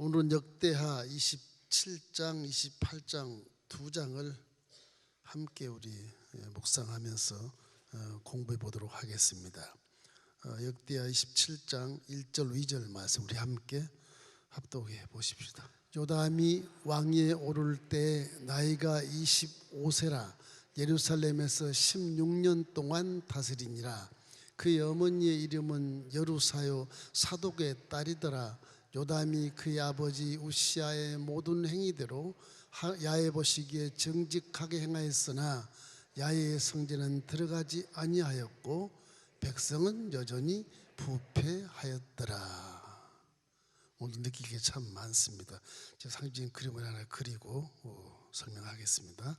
오늘은 역대하 27장, 28장 두 장을 함께 우리 묵상하면서 공부해 보도록 하겠습니다. 역대하 27장 1절 2절 말씀 우리 함께 합독해 보십시다. 요담이 왕위에 오를 때 나이가 25세라 예루살렘에서 16년 동안 다스리니라. 그의 어머니의 이름은 여루사요 사독의 딸이더라. 요담이 그의 아버지 우시아의 모든 행위대로 야훼 보시기에 정직하게 행하였으나 야훼의 성전은 들어가지 아니하였고 백성은 여전히 부패하였더라. 오늘 느낄 게 참 많습니다. 제가 상징적인 그림을 하나 그리고 설명하겠습니다.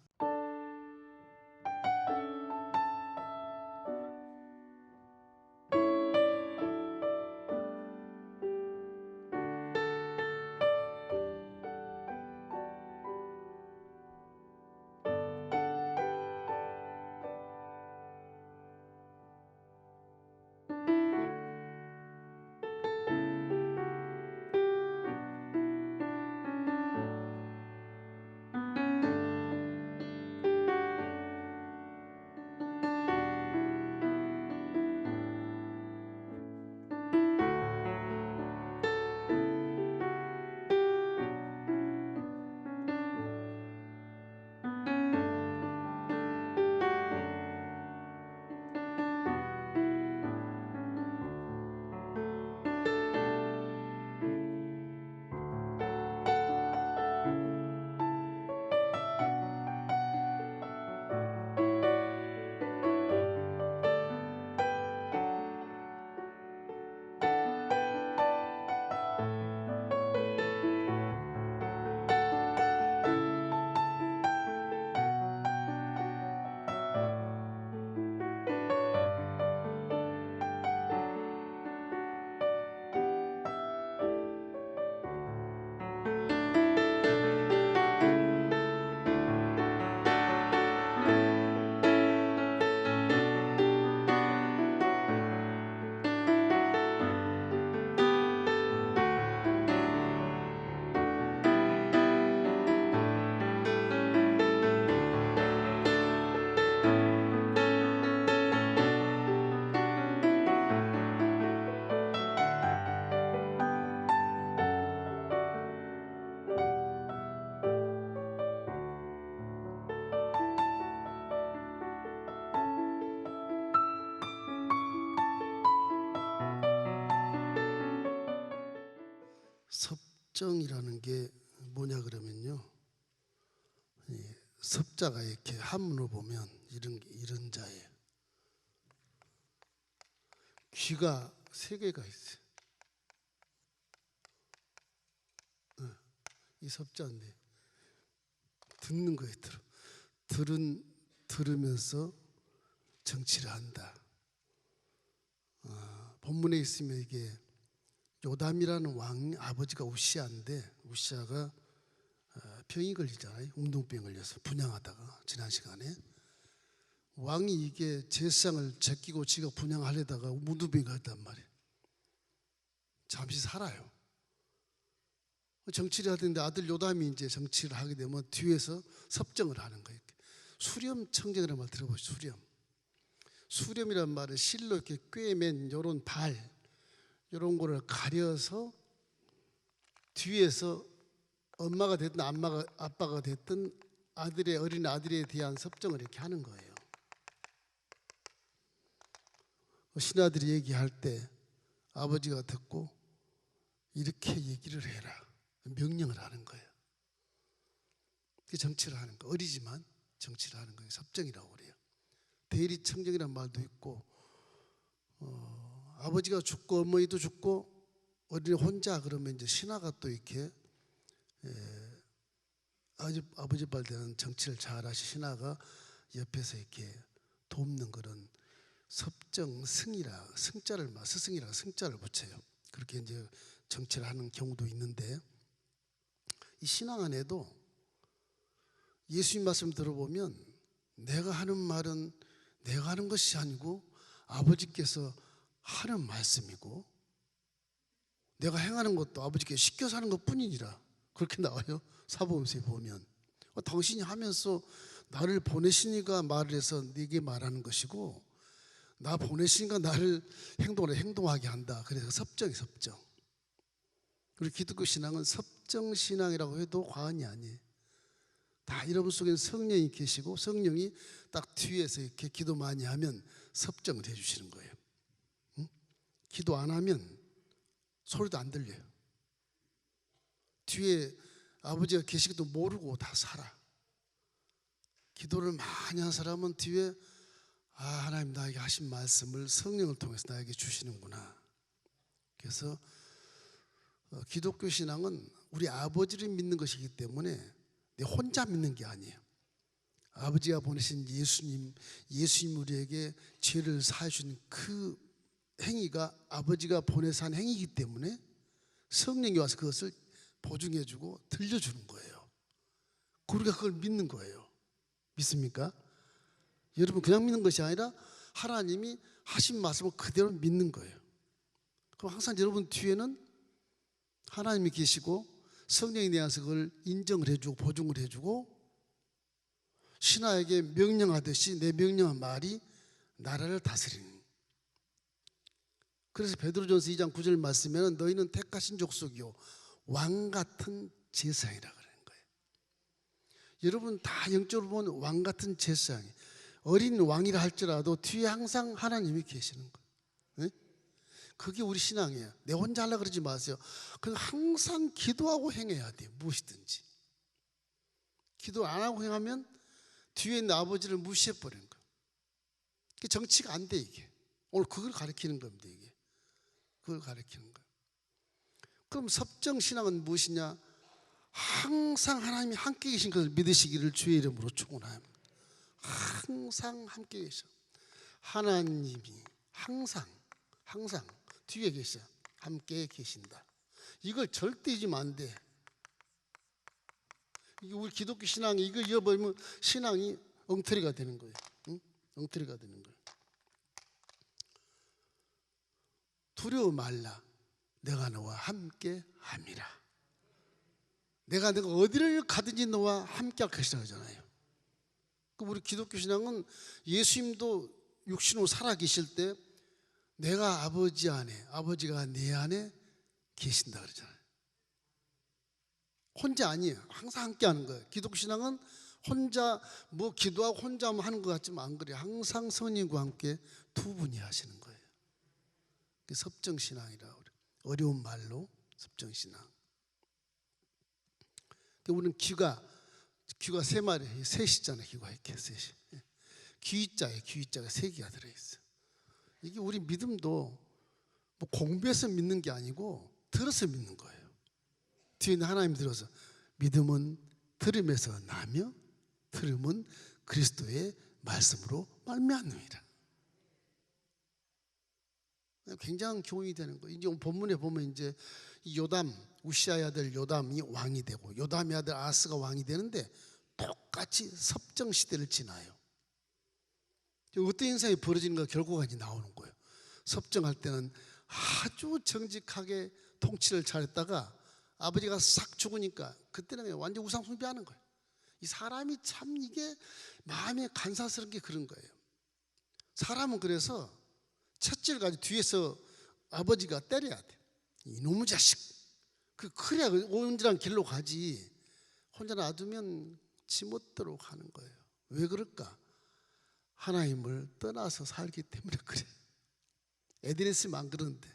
섭정이라는 게 뭐냐 그러면요, 섭자가 이렇게 한문으로 보면 이런 자예요. 귀가 세 개가 있어요. 이 섭자인데 듣는 거예요. 들으면서 정치를 한다. 본문에 있으면 이게 요담이라는 왕 아버지가 우시아인데, 우시아가 병이 걸리잖아요. 웅동병 걸려서 분양하다가 지난 시간에 왕이 이게 제사장을 제끼고 지가 분양하려다가 웅동병이 걸렸단 말이에요. 잠시 살아요. 정치를 하던데 아들 요담이 이제 정치를 하게 되면 뒤에서 섭정을 하는 거예요. 수렴 청정이라는 말 들어보시죠. 수렴이란 말은 실로 이렇게 꿰맨 요런 발, 이런 거를 가려서 뒤에서 엄마가 됐든 아빠가 됐든 어린 아들에 대한 섭정을 이렇게 하는 거예요. 신하들이 얘기할 때 아버지가 듣고 이렇게 얘기를 해라, 명령을 하는 거예요. 정치를 하는 거, 어리지만 정치를 하는 거예요. 섭정이라고 그래요. 대리청정이라는 말도 있고, 아버지가 죽고 어머니도 죽고 어린이 혼자 그러면 이제 신하가 또 이렇게 아버지 발 되는 정치를 잘 하시 신하가 옆에서 이렇게 돕는 그런 섭정 승이라, 스승이라 승자를 붙여요. 그렇게 이제 정치를 하는 경우도 있는데, 이 신앙 안에도 예수님 말씀 들어보면 내가 하는 말은 내가 하는 것이 아니고 아버지께서 하는 말씀이고 내가 행하는 것도 아버지께 시켜서 하는 것뿐이니라. 그렇게 나와요. 사복음서에 보면. 당신이 하면서 나를 보내시니까 말을 해서 네게 말하는 것이고, 나 보내시니까 나를 행동하게 한다. 그래서 섭정이 섭정. 우리 기독교 신앙은 섭정 신앙이라고 해도 과언이 아니에요. 다 여러분 속에는 성령이 계시고, 성령이 딱 뒤에서 이렇게 기도 많이 하면 섭정을 해주시는 거예요. 응? 기도 안 하면 소리도 안 들려요. 뒤에 아버지가 계시기도 모르고 다 살아. 기도를 많이 한 사람은 뒤에 하나님 나에게 하신 말씀을 성령을 통해서 나에게 주시는구나. 그래서 기독교 신앙은 우리 아버지를 믿는 것이기 때문에 내 혼자 믿는 게 아니에요. 아버지가 보내신 예수님 우리에게 죄를 사해준 그 행위가 아버지가 보내서 한 행위이기 때문에 성령이 와서 그것을 보증해주고 들려주는 거예요. 우리가 그걸 믿는 거예요. 믿습니까? 여러분 그냥 믿는 것이 아니라 하나님이 하신 말씀을 그대로 믿는 거예요. 그럼 항상 여러분 뒤에는 하나님이 계시고 성령에 대해서 그걸 인정을 해주고 보증을 해주고, 신하에게 명령하듯이 내 명령한 말이 나라를 다스리는. 그래서 베드로전서 2장 9절 말씀에는 너희는 택하신 족속이요 왕같은 제사장이라 그러는 거예요. 여러분 다 영적으로 보면 왕같은 제사장이, 어린 왕이라 할지라도 뒤에 항상 하나님이 계시는 거예요. 네? 그게 우리 신앙이에요. 내 혼자 하려고 그러지 마세요. 항상 기도하고 행해야 돼요. 무엇이든지. 기도 안 하고 행하면 뒤에 있는 아버지를 무시해버리는 거예요. 정치가 안 돼 이게. 오늘 그걸 가르치는 겁니다. 이게 그걸 가르치는 거예요. 그럼 섭정신앙은 무엇이냐? 항상 하나님이 함께 계신 것을 믿으시기를 주의 이름으로 축원합니다. 항상 함께 계셔. 하나님이 항상 뒤에 계셔. 함께 계신다. 이걸 절대 잊으면 안 돼. 이게 우리 기독교 신앙이 이걸 잃어버리면 신앙이 엉터리가 되는 거예요. 응? 엉터리가 되는 거예요. 두려워 말라. 내가 너와 함께 함이라. 내가 어디를 가든지 너와 함께 할 것이라 하잖아요. 우리 기독교 신앙은 예수님도 육신으로 살아 계실 때 내가 아버지 안에, 아버지가 내 안에 계신다 그러잖아요. 혼자 아니에요. 항상 함께 하는 거예요. 기독교 신앙은 혼자 뭐 기도하고 혼자 하는 것 같지만 안 그래요. 항상 성령과 함께 두 분이 하시는 거예요. 섭정신앙이라 그래요. 어려운 말로 섭정신앙. 우리는 귀가 세 마리, 셋이잖아요. 귀가 이렇게 셋이. 귀자가 세 개가 들어있어요. 이게 우리 믿음도 뭐 공부해서 믿는 게 아니고 들어서 믿는 거예요. 뒤에 있는 하나님 들어서 믿음은 들음에서 나며 들음은 그리스도의 말씀으로 말미암느니라. 굉장한 교훈이 되는 거예요. 이제 본문에 보면 이제 요담, 우시아의 아들 요담이 왕이 되고 요담의 아들 아하스가 왕이 되는데 똑같이 섭정 시대를 지나요. 어떤 현상이 벌어지는가 결과가 이제 나오는 거예요. 섭정할 때는 아주 정직하게 통치를 잘했다가 아버지가 싹 죽으니까 그때는 완전 우상 숭배하는 거예요. 이 사람이 참 이게 마음에 간사스러운 게 그런 거예요. 사람은 그래서 첫째를 가지고 뒤에서 아버지가 때려야 돼. 이놈의 자식. 그래야 온전한 길로 가지. 혼자 놔두면 지멋대로 가는 거예요. 왜 그럴까? 하나님을 떠나서 살기 때문에 그래. 에덴에서는 안 그러는데.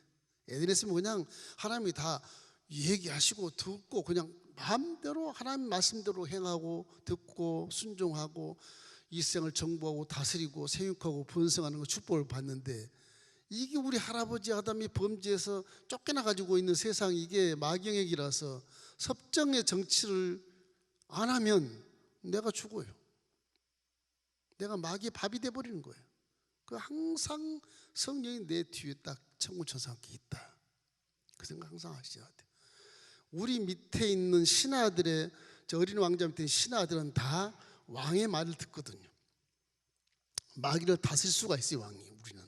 에덴에서는 그냥 하나님이 다 얘기하시고 듣고 그냥 마음대로 하나님 말씀대로 행하고 듣고 순종하고 이 세상을 정복하고 다스리고 생육하고 번성하는 거 축복을 받는데, 이게 우리 할아버지 아담이 범죄해서 쫓겨나 가지고 있는 세상, 이게 마경액이라서 섭정의 정치를 안 하면 내가 죽어요. 내가 마귀의 밥이 돼버리는 거예요. 항상 성령이 내 뒤에 딱 천군천사 함께 있다. 그 생각 항상 하셔야 돼요. 우리 밑에 있는 신하들의, 저 어린 왕자 밑에 있는 신하들은 다 왕의 말을 듣거든요. 마귀를 다스릴 수가 있어요. 왕이, 우리는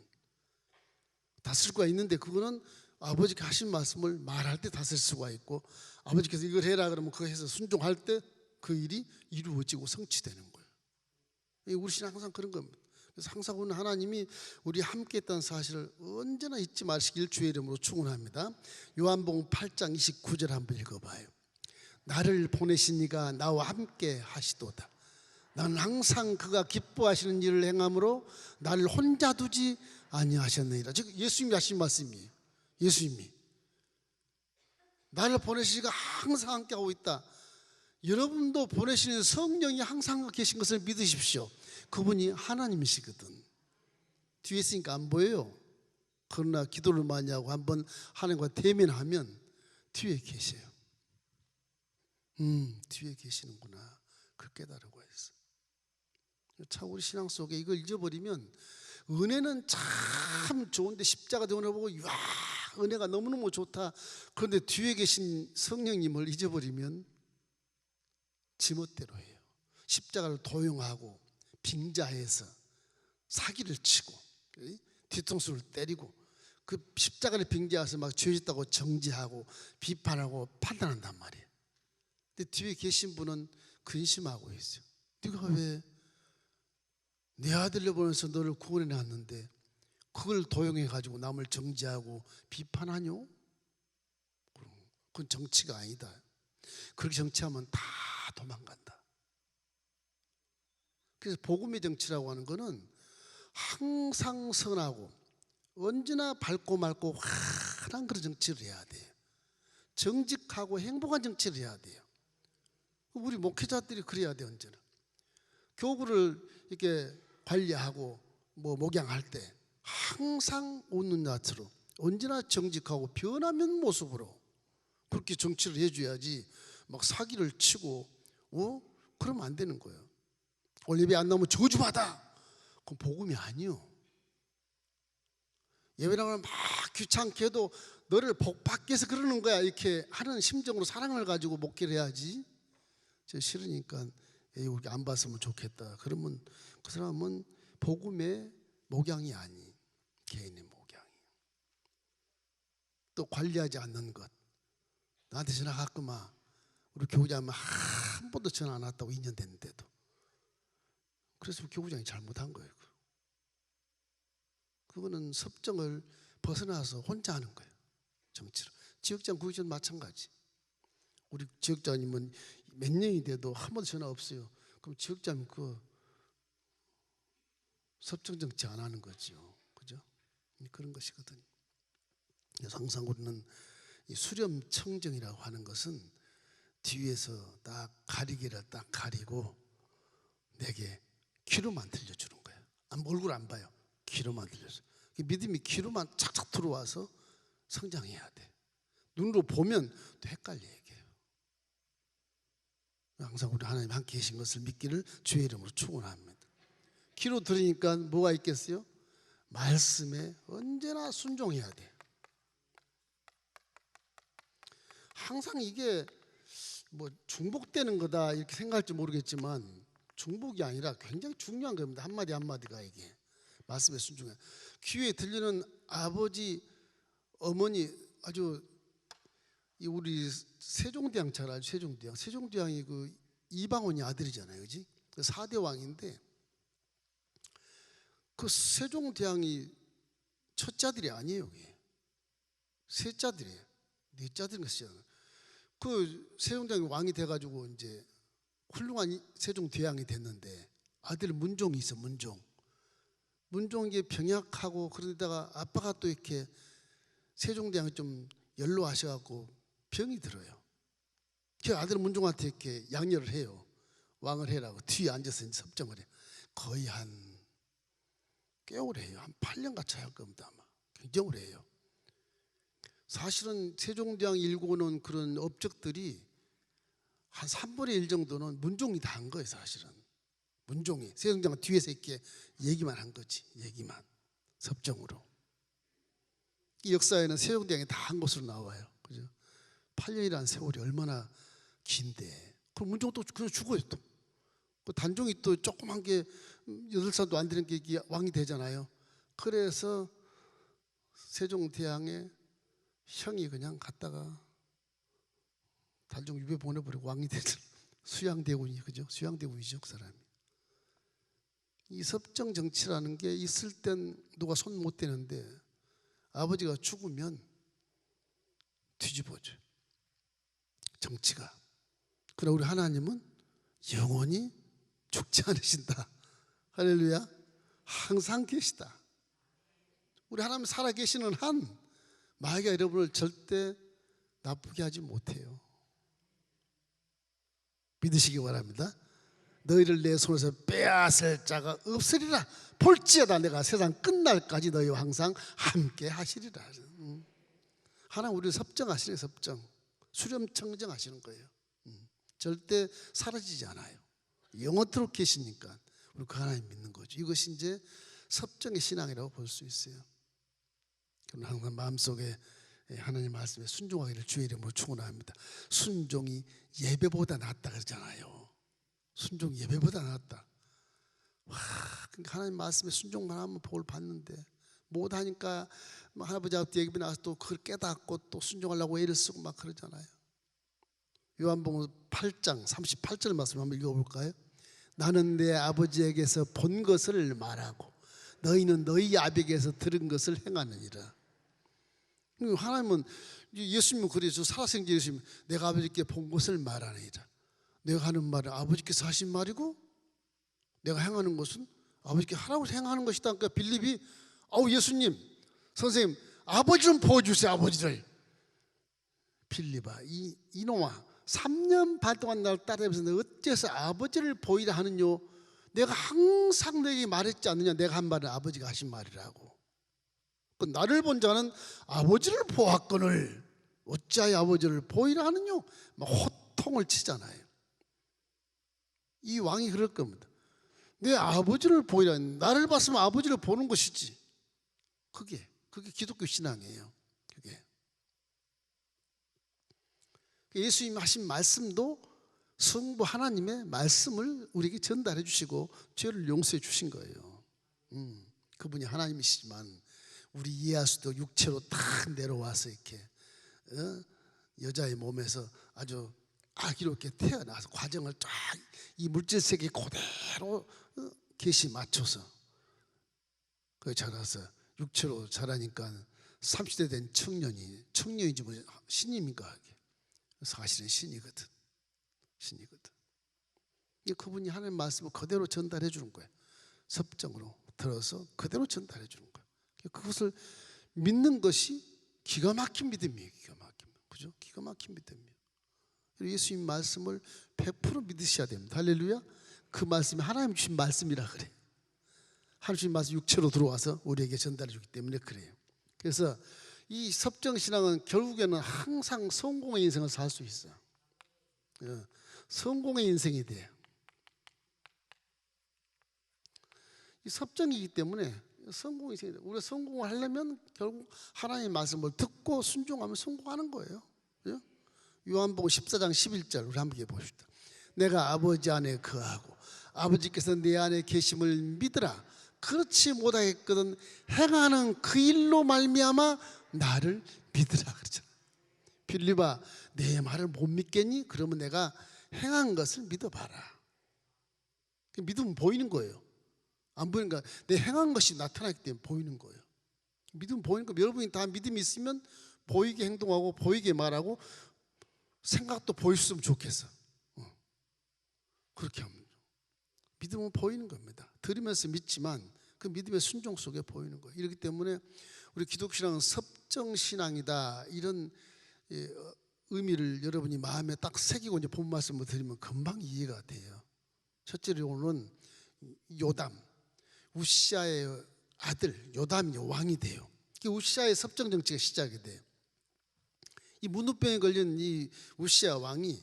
다스릴 수가 있는데 그거는 아버지가 하신 말씀을 말할 때 다스릴 수가 있고, 아버지께서 이걸 해라 그러면 그거 해서 순종할 때 그 일이 이루어지고 성취되는 거예요. 우리 신앙 항상 그런 겁니다. 그래서 항상 오늘 하나님이 우리 함께 했다는 사실을 언제나 잊지 마시길 주의 이름으로 축원합니다. 요한복음 8장 29절 한번 읽어봐요. 나를 보내신 이가 나와 함께 하시도다. 나는 항상 그가 기뻐하시는 일을 행함으로 나를 혼자 두지 아니하셨느니라. 즉 예수님이 하신 말씀이에요. 예수님이 나를 보내시니까 항상 함께하고 있다. 여러분도 보내시는 성령이 항상 계신 것을 믿으십시오. 그분이 하나님이시거든. 뒤에 있으니까 안 보여요. 그러나 기도를 많이 하고 한번 하나님과 대면하면 뒤에 계세요. 뒤에 계시는구나. 그걸 깨달고 있어. 참 우리 신앙 속에 이걸 잊어버리면, 은혜는 참 좋은데 십자가 대원을 보고 와 은혜가 너무너무 좋다. 그런데 뒤에 계신 성령님을 잊어버리면 지멋대로 해요. 십자가를 도용하고 빙자해서 사기를 치고 뒤통수를 때리고 그 십자가를 빙자해서 막 죄짓다고 정죄하고 비판하고 판단한단 말이에요. 근데 뒤에 계신 분은 근심하고 있어요. 네가 왜 내 아들을 보내서 너를 구원해 놨는데 그걸 도용해 가지고 남을 정죄하고 비판하뇨? 그건 정치가 아니다. 그렇게 정치하면 다 도망간다. 그래서 복음의 정치라고 하는 거는 항상 선하고 언제나 밝고 맑고 환한 그런 정치를 해야 돼요. 정직하고 행복한 정치를 해야 돼요. 우리 목회자들이 그래야 돼요. 언제나 교구를 이렇게 관리하고 목양할 때 항상 웃는 낯으로 언제나 정직하고 변하면 모습으로 그렇게 정치를 해줘야지. 막 사기를 치고 그러면 안 되는 거예요. 오늘 예배 안 나오면 저주받아. 그건 복음이 아니요. 예배 나오면 막 귀찮게 해도 너를 복받게 해서 그러는 거야 이렇게 하는 심정으로 사랑을 가지고 목회를 해야지. 저 싫으니까 우리 안 봤으면 좋겠다. 그러면 그 사람은 복음의 목양이 아니, 개인의 목양이. 또 관리하지 않는 것. 나한테 전화 갔구만. 우리 교구장은 한 번도 전화 안 왔다고 2년 됐는데도. 그래서 교구장이 잘못한 거예요. 그거는 섭정을 벗어나서 혼자 하는 거예요. 정치로. 지역장, 구역장 마찬가지. 우리 지역장님은 몇 년이 돼도 한 번도 전화 없어요. 그럼 지역장님 그 섭정 정치 안 하는 거죠. 그죠? 그런 것이거든요. 그래서 항상 우리는 이 수렴청정이라고 하는 것은 뒤에서 딱 가리개를 딱 가리고 내게 귀로만 들려주는 거예요. 얼굴 안 봐요. 귀로만 들려줘. 믿음이 귀로만 착착 들어와서 성장해야 돼. 눈으로 보면 또 헷갈려 얘기해요. 항상 우리 하나님 함께 계신 것을 믿기를 주의 이름으로 축원합니다. 귀로 들으니까 뭐가 있겠어요? 말씀에 언제나 순종해야 돼. 항상 이게 중복되는 거다 이렇게 생각할지 모르겠지만 중복이 아니라 굉장히 중요한 겁니다. 한마디 한마디가 이게 말씀에 순종해. 귀에 들리는 아버지, 어머니 아주 우리 세종대왕 잘 알죠? 세종대왕이 그 이방원이 아들이잖아요, 그지? 그 4대 왕인데 그 세종대왕이 첫째 아들이 아니에요, 그게. 셋째 아들이에요. 넷째 아들인 것이잖아요. 그 세종대왕이 왕이 돼가지고 이제 훌륭한 세종대왕이 됐는데 아들 문종이 있어. 문종이 병약하고 그러다가 아빠가 또 이렇게 세종대왕이 좀 연로하셔갖고 병이 들어요. 그 아들 문종한테 이렇게 양려를 해요. 왕을 해라고 뒤에 앉아서 섭정을 해. 거의 꽤 오래 해요. 한 8년 같이 할 겁니다 아마. 굉장히 오래 해요. 사실은 세종대왕이 일궈놓은 그런 업적들이 한 3분의 1 정도는 문종이 다 한 거예요. 사실은 문종이 세종대왕 뒤에서 이렇게 얘기만 한 거지. 얘기만 섭정으로. 이 역사에는 세종대왕이 다 한 것으로 나와요. 그죠? 8년이라는 세월이 얼마나 긴데. 그럼 문종도 그냥 죽어요. 또 그 단종이 또 조그만 게 8살도 안 되는 게 왕이 되잖아요. 그래서 세종대왕의 형이 그냥 갔다가 달종 유배 보내버리고 왕이 되죠. 수양대군이, 그죠? 수양대군이죠, 그 사람이. 이 섭정 정치라는 게 있을 땐 누가 손 못 대는데 아버지가 죽으면 뒤집어져요, 정치가. 그러나 우리 하나님은 영원히 죽지 않으신다. 할렐루야. 항상 계시다. 우리 하나님 살아계시는 한 마귀가 여러분을 절대 나쁘게 하지 못해요. 믿으시기 바랍니다. 너희를 내 손에서 빼앗을 자가 없으리라. 볼지어다 내가 세상 끝날까지 너희와 항상 함께 하시리라. 하나님 우리를 섭정하시네. 섭정, 수렴청정하시는 거예요. 절대 사라지지 않아요. 영원토록 계시니까 우리 그 하나님 믿는 거죠. 이것이 이제 섭정의 신앙이라고 볼 수 있어요. 그럼 항상 마음속에 하나님 말씀에 순종하기를 주의 이름으로 축원합니다. 순종이 예배보다 낫다 그러잖아요. 순종이 예배보다 낫다. 와, 그러니까 하나님 말씀에 순종만 하면 복을 받는데 못하니까 할아버지 앞에 얘기 나와서 또 그걸 깨닫고 또 순종하려고 애를 쓰고 막 그러잖아요. 요한복음 8장 38절 말씀 한번 읽어볼까요? 나는 내 아버지에게서 본 것을 말하고 너희는 너희 아버지에게서 들은 것을 행하느니라. 하나님은, 예수님은 그래서 살아생전 예수님, 내가 아버지께 본 것을 말하느니라. 내가 하는 말은 아버지께서 하신 말이고 내가 행하는 것은 아버지께 하라고 행하는 것이다. 그러니까 빌립이 아우 예수님, 선생님, 아버지 좀 보여주세요. 아버지를. 빌립아, 이놈아, 3년 반 동안 나를 따라다니면서 너 어째서 아버지를 보이라 하느뇨? 내가 항상 너에게 말했지 않느냐? 내가 한 말은 아버지가 하신 말이라고. 나를 본 자는 아버지를 보았거늘 어찌하여 아버지를 보이라 하느뇨? 막 호통을 치잖아요. 이 왕이 그럴 겁니다. 내 아버지를 보이라, 나를 봤으면 아버지를 보는 것이지. 그게 기독교 신앙이에요. 그게 예수님이 하신 말씀도 성부 하나님의 말씀을 우리에게 전달해 주시고 죄를 용서해 주신 거예요. 그분이 하나님이시지만 우리 이해하수도 육체로 딱 내려와서 이렇게 여자의 몸에서 아주 아기로 이렇게 태어나서 과정을 쫙 이 물질 세계 그대로 계시 맞춰서 그 자라서 육체로 자라니까 30대 된 청년이지 뭐 신입니까? 사실은 신이거든. 그분이 하나님 말씀을 그대로 전달해 주는 거예요. 섭정으로 들어서 그대로 전달해 주는 거예요. 그것을 믿는 것이 기가 막힌 믿음이에요. 그죠? 기가 막힌 믿음이에요. 예수님 말씀을 100% 믿으셔야 됩니다. 할렐루야. 그 말씀이 하나님 주신 말씀이라 그래. 하나님 주신 말씀 육체로 들어와서 우리에게 전달해 주기 때문에 그래요. 그래서 이 섭정신앙은 결국에는 항상 성공의 인생을 살 수 있어요. 성공의 인생이 돼요. 이 섭정이기 때문에 성공의 인생이 돼요. 우리가 성공을 하려면 결국 하나님의 말씀을 듣고 순종하면 성공하는 거예요. 그죠? 요한복음 14장 11절 우리 한번 해봅시다. 내가 아버지 안에 거하고 아버지께서 내 안에 계심을 믿으라. 그렇지 못하겠거든 행하는 그 일로 말미암아 나를 믿으라 그러잖아. 빌립아, 내 말을 못 믿겠니? 그러면 내가 행한 것을 믿어봐라. 믿으면 보이는 거예요. 안 보이니까 내 행한 것이 나타나기 때문에 보이는 거예요. 믿으면 보이는 거예요. 여러분이 다 믿음이 있으면 보이게 행동하고 보이게 말하고 생각도 보였으면 좋겠어. 그렇게 하면 믿음은 보이는 겁니다. 들으면서 믿지만 그 믿음의 순종 속에 보이는 거예요. 이렇기 때문에 우리 기독신앙은 섭정신앙이다, 이런 의미를 여러분이 마음에 딱 새기고 이제 본 말씀을 드리면 금방 이해가 돼요. 첫째로는 요담, 우시아의 아들 요담이 왕이 돼요. 우시아의 섭정 정치가 시작이 돼요. 이 문우병에 걸린 이 우시아 왕이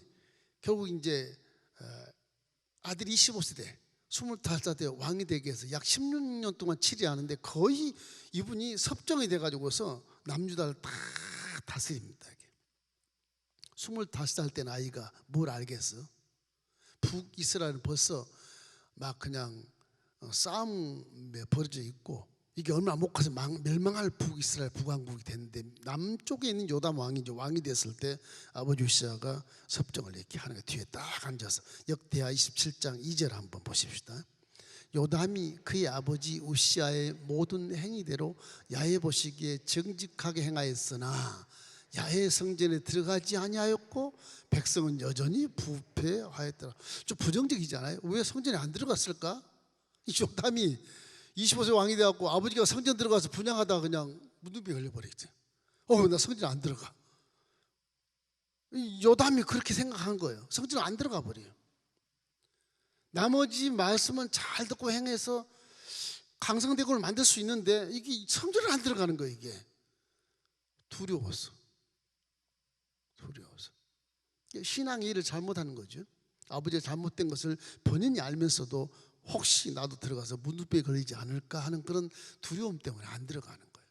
결국 이제 아들이 25세 25살 때 왕이 되기 위해서 약 16년 동안 치리하는데 거의 이분이 섭정이 돼가지고서 남유다를 다 다스립니다. 25살 때 나이가 뭘 알겠어? 북이스라엘은 벌써 막 그냥 싸움에 벌어져 있고 이게 얼마 못 가서 멸망할 북이스라엘 북왕국이 됐는데 남쪽에 있는 요담 왕이 이제 왕이 됐을 때 아버지 우시아가 섭정을 이렇게 하는 거 뒤에 딱 앉아서 역대하 27장 2절 한번 보십시다. 요담이 그의 아버지 우시아의 모든 행위대로 야훼 보시기에 정직하게 행하였으나 야훼 성전에 들어가지 아니하였고 백성은 여전히 부패하였더라. 좀 부정적이잖아요. 왜 성전에 안 들어갔을까? 이 요담이 25세 왕이 되었고 아버지가 성전 들어가서 분향하다가 그냥 무릎에 걸려버렸지. 나 성전 안 들어가. 요담이 그렇게 생각한 거예요. 성전 안 들어가 버려요. 나머지 말씀은 잘 듣고 행해서 강성대국을 만들 수 있는데 이게 성전을 안 들어가는 거예요. 이게 두려워서. 신앙의 일을 잘못하는 거죠. 아버지의 잘못된 것을 본인이 알면서도 혹시 나도 들어가서 무릎에 걸리지 않을까 하는 그런 두려움 때문에 안 들어가는 거예요.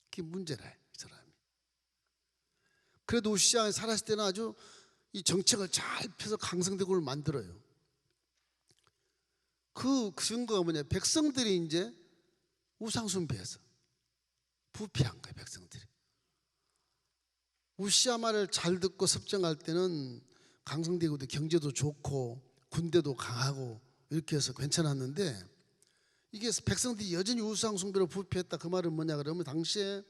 그게 문제라 이 사람이. 그래도 우시아가 살았을 때는 아주 이 정책을 잘 펴서 강성대국을 만들어요. 그 증거가 뭐냐? 백성들이 이제 우상숭배해서 부패한 거예요. 백성들이. 우시아 말을 잘 듣고 섭정할 때는 강성대국도 경제도 좋고 군대도 강하고 이렇게 해서 괜찮았는데 이게 백성들이 여전히 우상숭배로 부패했다. 그 말은 뭐냐 그러면 당시에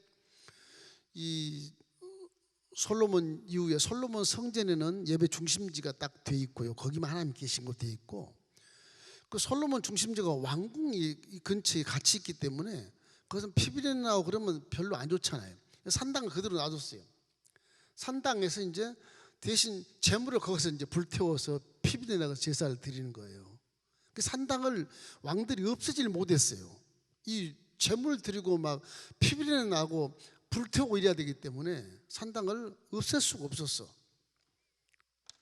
이 솔로몬 이후에 솔로몬 성전에는 예배 중심지가 딱 돼 있고요. 거기만 하나님 계신 곳 돼 있고 그 솔로몬 중심지가 왕궁이 이 근처에 같이 있기 때문에 그것은 피비린내 나고 그러면 별로 안 좋잖아요. 산당을 그대로 놔뒀어요. 산당에서 이제 대신 재물을 거기서 이제 불태워서 피비린내 나서 제사를 드리는 거예요. 그 산당을 왕들이 없애질 못했어요. 이 재물 드리고 막 피비린내 나고 불태우고 이래야 되기 때문에 산당을 없앨 수가 없었어.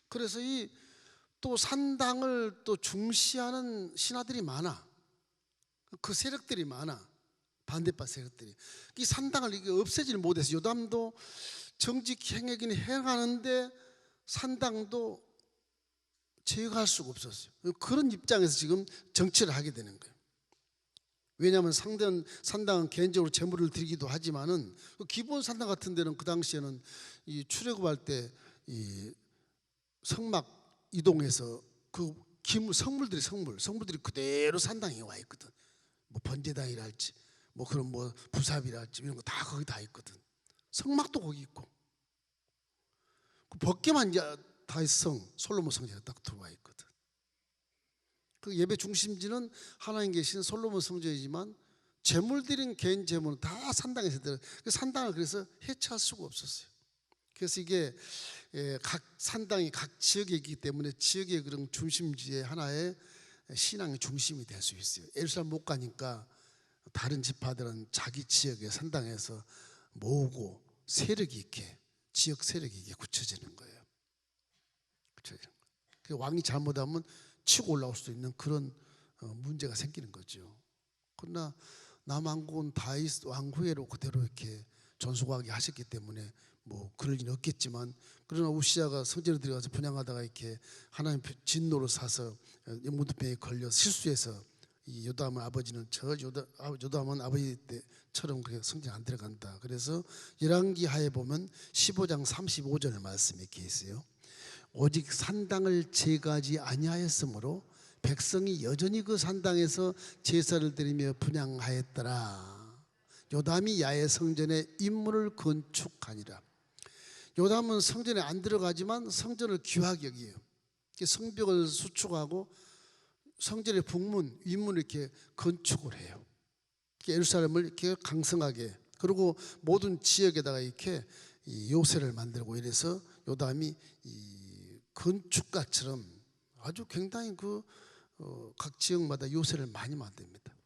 그래서 이 또 산당을 또 중시하는 신하들이 많아. 그 세력들이 많아. 반대파 세력들이. 이 산당을 이게 없애질 못해서 요담도 정직 행하긴 행하는데 산당도 제거할 수가 없었어요. 그런 입장에서 지금 정치를 하게 되는 거예요. 왜냐하면 산당은 개인적으로 재물을 드리기도 하지만은 기본 산당 같은 데는 그 당시에는 이 출애굽할 때 이 성막 이동해서 그 기물 성물들이 그대로 산당에 와 있거든. 뭐 번제단이랄지 뭐 그런 뭐 부삽이랄지 이런 거 다 거기 다 있거든. 성막도 거기 있고 그 벗개만 이제 다윗 성 솔로몬 성전에 딱 들어와 있거든. 그 예배 중심지는 하나님 계신 솔로몬 성전이지만 제물 드린 개인 제물은 다 산당에서 들어. 그 산당을 그래서 해체할 수가 없었어요. 그래서 이게 각 산당이 각 지역에 있기 때문에 지역의 그런 중심지의 하나의 신앙의 중심이 될 수 있어요. 예루살렘 못 가니까 다른 지파들은 자기 지역의 산당에서 모으고 세력이 있게 지역 세력이 있게 굳혀지는 거예요. 왕이 잘못하면 치고 올라올 수도 있는 그런 문제가 생기는 거죠. 그러나 남왕국은 다윗 왕 후예로 그대로 이렇게 전수하게 하셨기 때문에 뭐 그럴 일은 없겠지만 그러나 우시아가 성전에 들어가서 분향하다가 이렇게 하나님 진노로 사서 무드병에 걸려 실수해서 이 요담은 아버지는 요담은 아버지 때처럼 그렇게 성전 안 들어간다. 그래서 열왕기 하에 보면 15장 35절 말씀이 이렇게 있어요. 오직 산당을 제거하지 아니하였으므로 백성이 여전히 그 산당에서 제사를 드리며 분향하였더라. 요담이 야훼 성전에 인문을 건축하니라. 요담은 성전에 안 들어가지만 성전을 귀하게 여기요. 성벽을 수축하고 성전의 북문, 윗문을 이렇게 건축을 해요. 예루살렘을 이렇게 강성하게, 그리고 모든 지역에다가 이렇게 요새를 만들고 이래서 요담이 이 건축가처럼 아주 굉장히 각 지역마다 요새를 많이 만듭니다.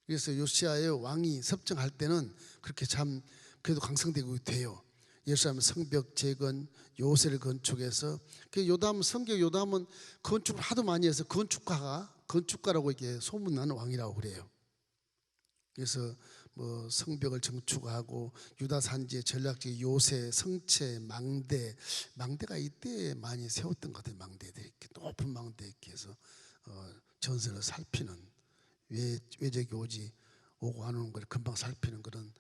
그래서 요시아의 왕이 섭정할 때는 그렇게 참 그래도 강성되고 돼요. 예루살렘 성벽 재건, 요새를 건축해서 요담은 건축을 하도 많이 해서 건축가라고 이게 소문나는 왕이라고 그래요. 그래서 뭐 성벽을 정축하고 유다 산지의 전략적 요새, 성체, 망대가 이때 많이 세웠던 것 같아요. 망대들 이렇게 높은 망대 이렇게 해서 전선을 살피는 외적이 오고 안 오는 걸 금방 살피는 그런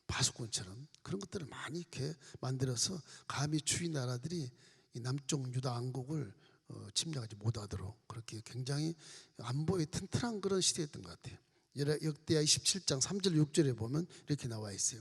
파수꾼처럼 그런 것들을 많이 이렇게 만들어서 감히 주위 나라들이 이 남쪽 유다 왕국을 침략하지 못하도록 그렇게 굉장히 안보에 튼튼한 그런 시대였던 것 같아요. 역대하 27장 3절 6절에 보면 이렇게 나와 있어요.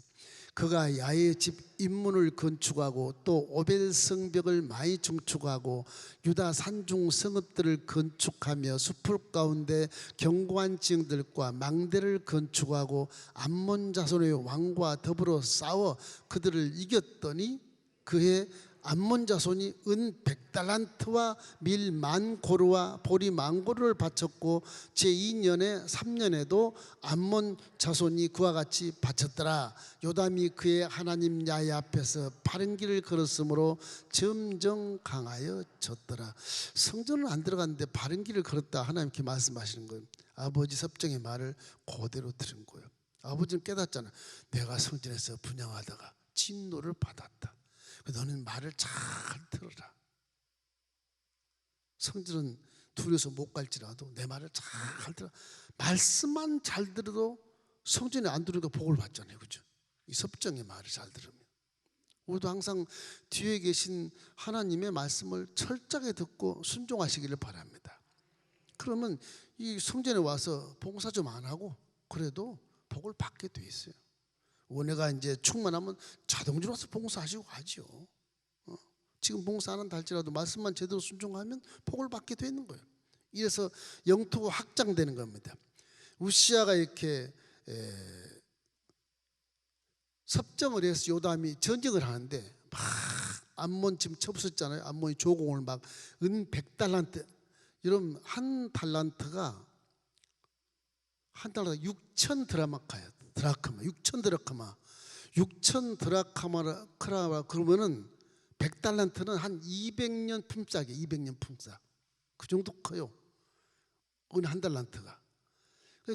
그가 야의 집 인문을 건축하고 또 오벨 성벽을 많이 증축하고 유다 산중 성읍들을 건축하며 숲을 가운데 견고한 지형들과 망대를 건축하고 암몬 자손의 왕과 더불어 싸워 그들을 이겼더니 그의 암몬 자손이 은 100달란트와 밀 10,000고루와 보리 10,000고루를 바쳤고 제2년에 3년에도 암몬 자손이 그와 같이 바쳤더라. 요담이 그의 하나님 야훼 앞에서 바른 길을 걸었으므로 점점 강하여졌더라. 성전은 안 들어갔는데 바른 길을 걸었다 하나님께 말씀하시는 거예요. 아버지 섭정의 말을 그대로 들은 거예요. 아버지는 깨닫잖아. 내가 성전에서 분향하다가 진노를 받았다. 너는 말을 잘 들어라. 성전은 두려워서 못 갈지라도 내 말을 잘 들어. 말씀만 잘 들어도 성전에 안 들으니까 복을 받잖아요, 그죠? 이 섭정의 말을 잘 들으면. 우리도 항상 뒤에 계신 하나님의 말씀을 철저하게 듣고 순종하시기를 바랍니다. 그러면 이 성전에 와서 봉사 좀 안 하고 그래도 복을 받게 돼 있어요. 은혜가 이제 충만하면 자동적으로 와서 봉사하시고 가죠. 지금 봉사 안 한다 할지라도 말씀만 제대로 순종하면 복을 받게 되는 거예요. 이래서 영토가 확장되는 겁니다. 우시아가 이렇게 섭정을 해서 요담이 전쟁을 하는데 막 암몬 지금 쳐부었잖아요. 암몬이 조공을 막 은 100달란트, 여러분 한 달란트가 6천 드라마카예요. 드라크마, 6천 드라크마, 6천 드라크마라 그러면은 100달란트는 한 200년 품삯이에요. 200년 품삯. 그 정도 커요. 어느 한 달란트가.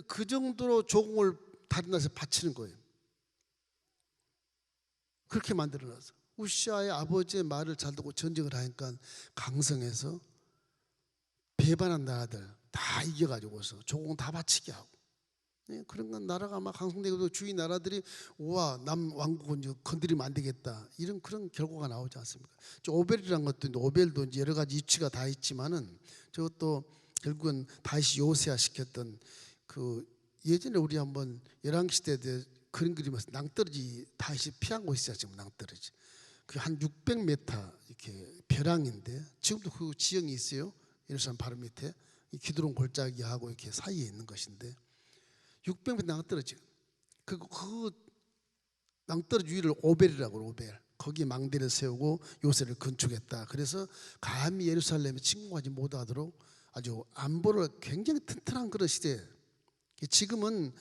그 정도로 조공을 다른 나라에서 바치는 거예요. 그렇게 만들어놨어. 우시아의 아버지의 말을 잘 듣고 전쟁을 하니까 강성해서 배반한 나라들 다 이겨가지고서 조공 다 바치게 하고. 그런 건 나라가 막 강성되고 주위 나라들이 우와 남 왕국은 건드리면 안 되겠다 이런 그런 결과가 나오지 않습니까? 오벨이라는 것도 있는데 오벨도 이제 여러 가지 이치가 다 있지만은 저것도 결국은 다시 요새화 시켰던 그 예전에 우리 한번 열왕시대 때 그림 그리면서 낭떠러지 다시 피한 곳이 있어요. 지금 낭떠러지 그 한 600m 이렇게 벼랑인데 지금도 그 지형이 있어요. 예루살렘 바로 밑에 기드론 골짜기하고 이렇게 사이에 있는 것인데 600m 낭떠러지 그 낭떠러지 위를 오벨이라고 그래요. 오벨. 거기 망대를 세우고 요새를 건축했다. 그래서 감히 예루살렘에 침공하지 못하도록 아주 안보를 굉장히 튼튼한 그런 시대. 지금은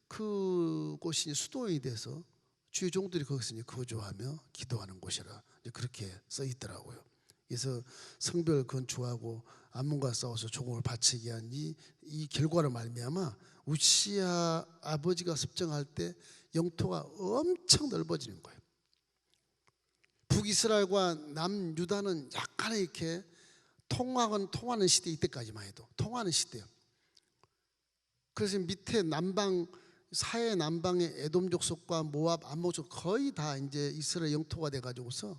그곳이 수도원이 돼서 주의 종들이 거기서 거주하며 기도하는 곳이라 그렇게 써 있더라고요. 그래서 성벽을 건축하고 암몬과 싸워서 조공을 바치게 한 이 결과로 말미암아 우시아 아버지가 섭정할 때 영토가 엄청 넓어지는 거예요. 북이스라엘과 남유다는 약간의 이렇게 통하는 시대, 이때까지만 해도 통하는 시대예요. 그래서 밑에 남방 사해 남방의 에돔 족속과 모압, 암몬 족속 거의 다 이제 이스라엘 영토가 돼 가지고서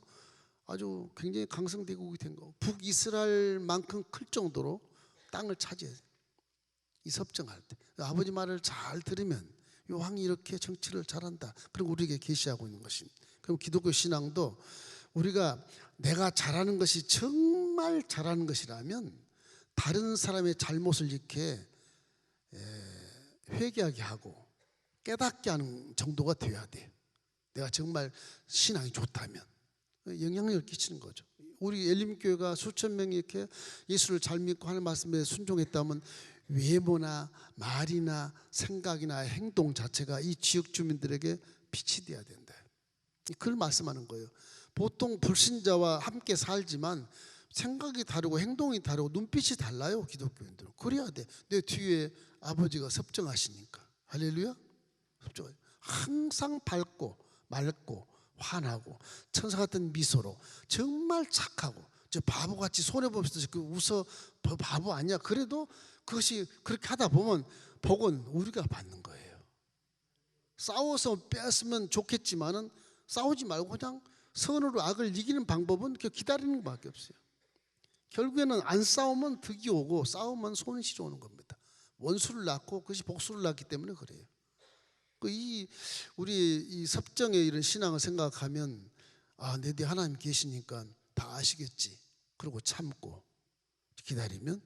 아주 굉장히 강성대국이 된 거. 북이스라엘만큼 클 정도로 땅을 차지해요. 이 섭정할 때 아버지 말을 잘 들으면 이 왕이 이렇게 정치를 잘한다. 그리고 우리에게 계시하고 있는 것입니다. 그럼 기독교 신앙도 우리가 내가 잘하는 것이 정말 잘하는 것이라면 다른 사람의 잘못을 이렇게 회개하게 하고 깨닫게 하는 정도가 되어야 돼. 내가 정말 신앙이 좋다면 영향력을 끼치는 거죠. 우리 엘림교회가 수천 명이 이렇게 예수를 잘 믿고 하는 말씀에 순종했다면 외모나 말이나 생각이나 행동 자체가 이 지역 주민들에게 빛이 되어야 된다. 그걸 말씀하는 거예요. 보통 불신자와 함께 살지만 생각이 다르고 행동이 다르고 눈빛이 달라요. 기독교인들은 그래야 돼. 내 뒤에 아버지가 섭정하시니까. 할렐루야. 섭정하시. 항상 밝고 맑고 환하고 천사 같은 미소로 정말 착하고 저 바보같이 손해보면서 그 웃어 바보 아니야. 그래도 그것이 그렇게 하다 보면 복은 우리가 받는 거예요. 싸워서 뺐으면 좋겠지만은 싸우지 말고 그냥 선으로 악을 이기는 방법은 기다리는 것밖에 없어요. 결국에는 안 싸우면 득이 오고 싸우면 손실이 오는 겁니다. 원수를 낳고 그것이 복수를 낳기 때문에 그래요. 우리 이 섭정의 이런 신앙을 생각하면 내 뒤에 하나님 계시니까 다 아시겠지. 그리고 참고 기다리면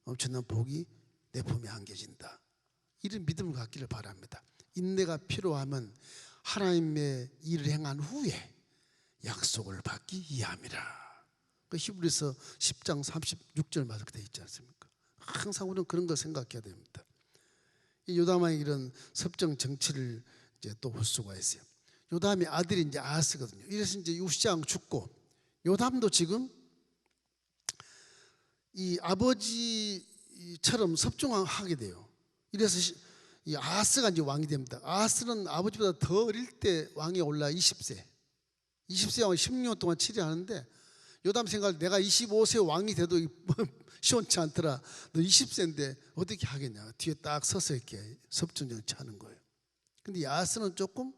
엄청난 복이 내 품에 안겨진다. 이런 믿음을 갖기를 바랍니다. 인내가 필요하면 하나님의 일을 행한 후에 약속을 받기 이함이라. 히브리서 10장 36절 말씀 되어 있지 않습니까? 항상 우리는 그런 걸 생각해야 됩니다. 이 요담의 이런 섭정 정치를 이제 또 볼 수가 있어요. 요담의 아들이 이제 아하스거든요. 이래서 이제 우시장 죽고 요담도 지금 이 아버지처럼 섭정하게 돼요. 이래서 이 아하스가 이제 왕이 됩니다. 아하스는 아버지보다 더 어릴 때 왕에 올라 20세 왕이 16년 동안 치리하는데 요담 생각할 내가 25세 왕이 돼도 시원치 않더라. 너 20세인데 어떻게 하겠냐. 뒤에 딱 서서 이렇게 섭정정치 하는 거예요. 근데 아하스는 조금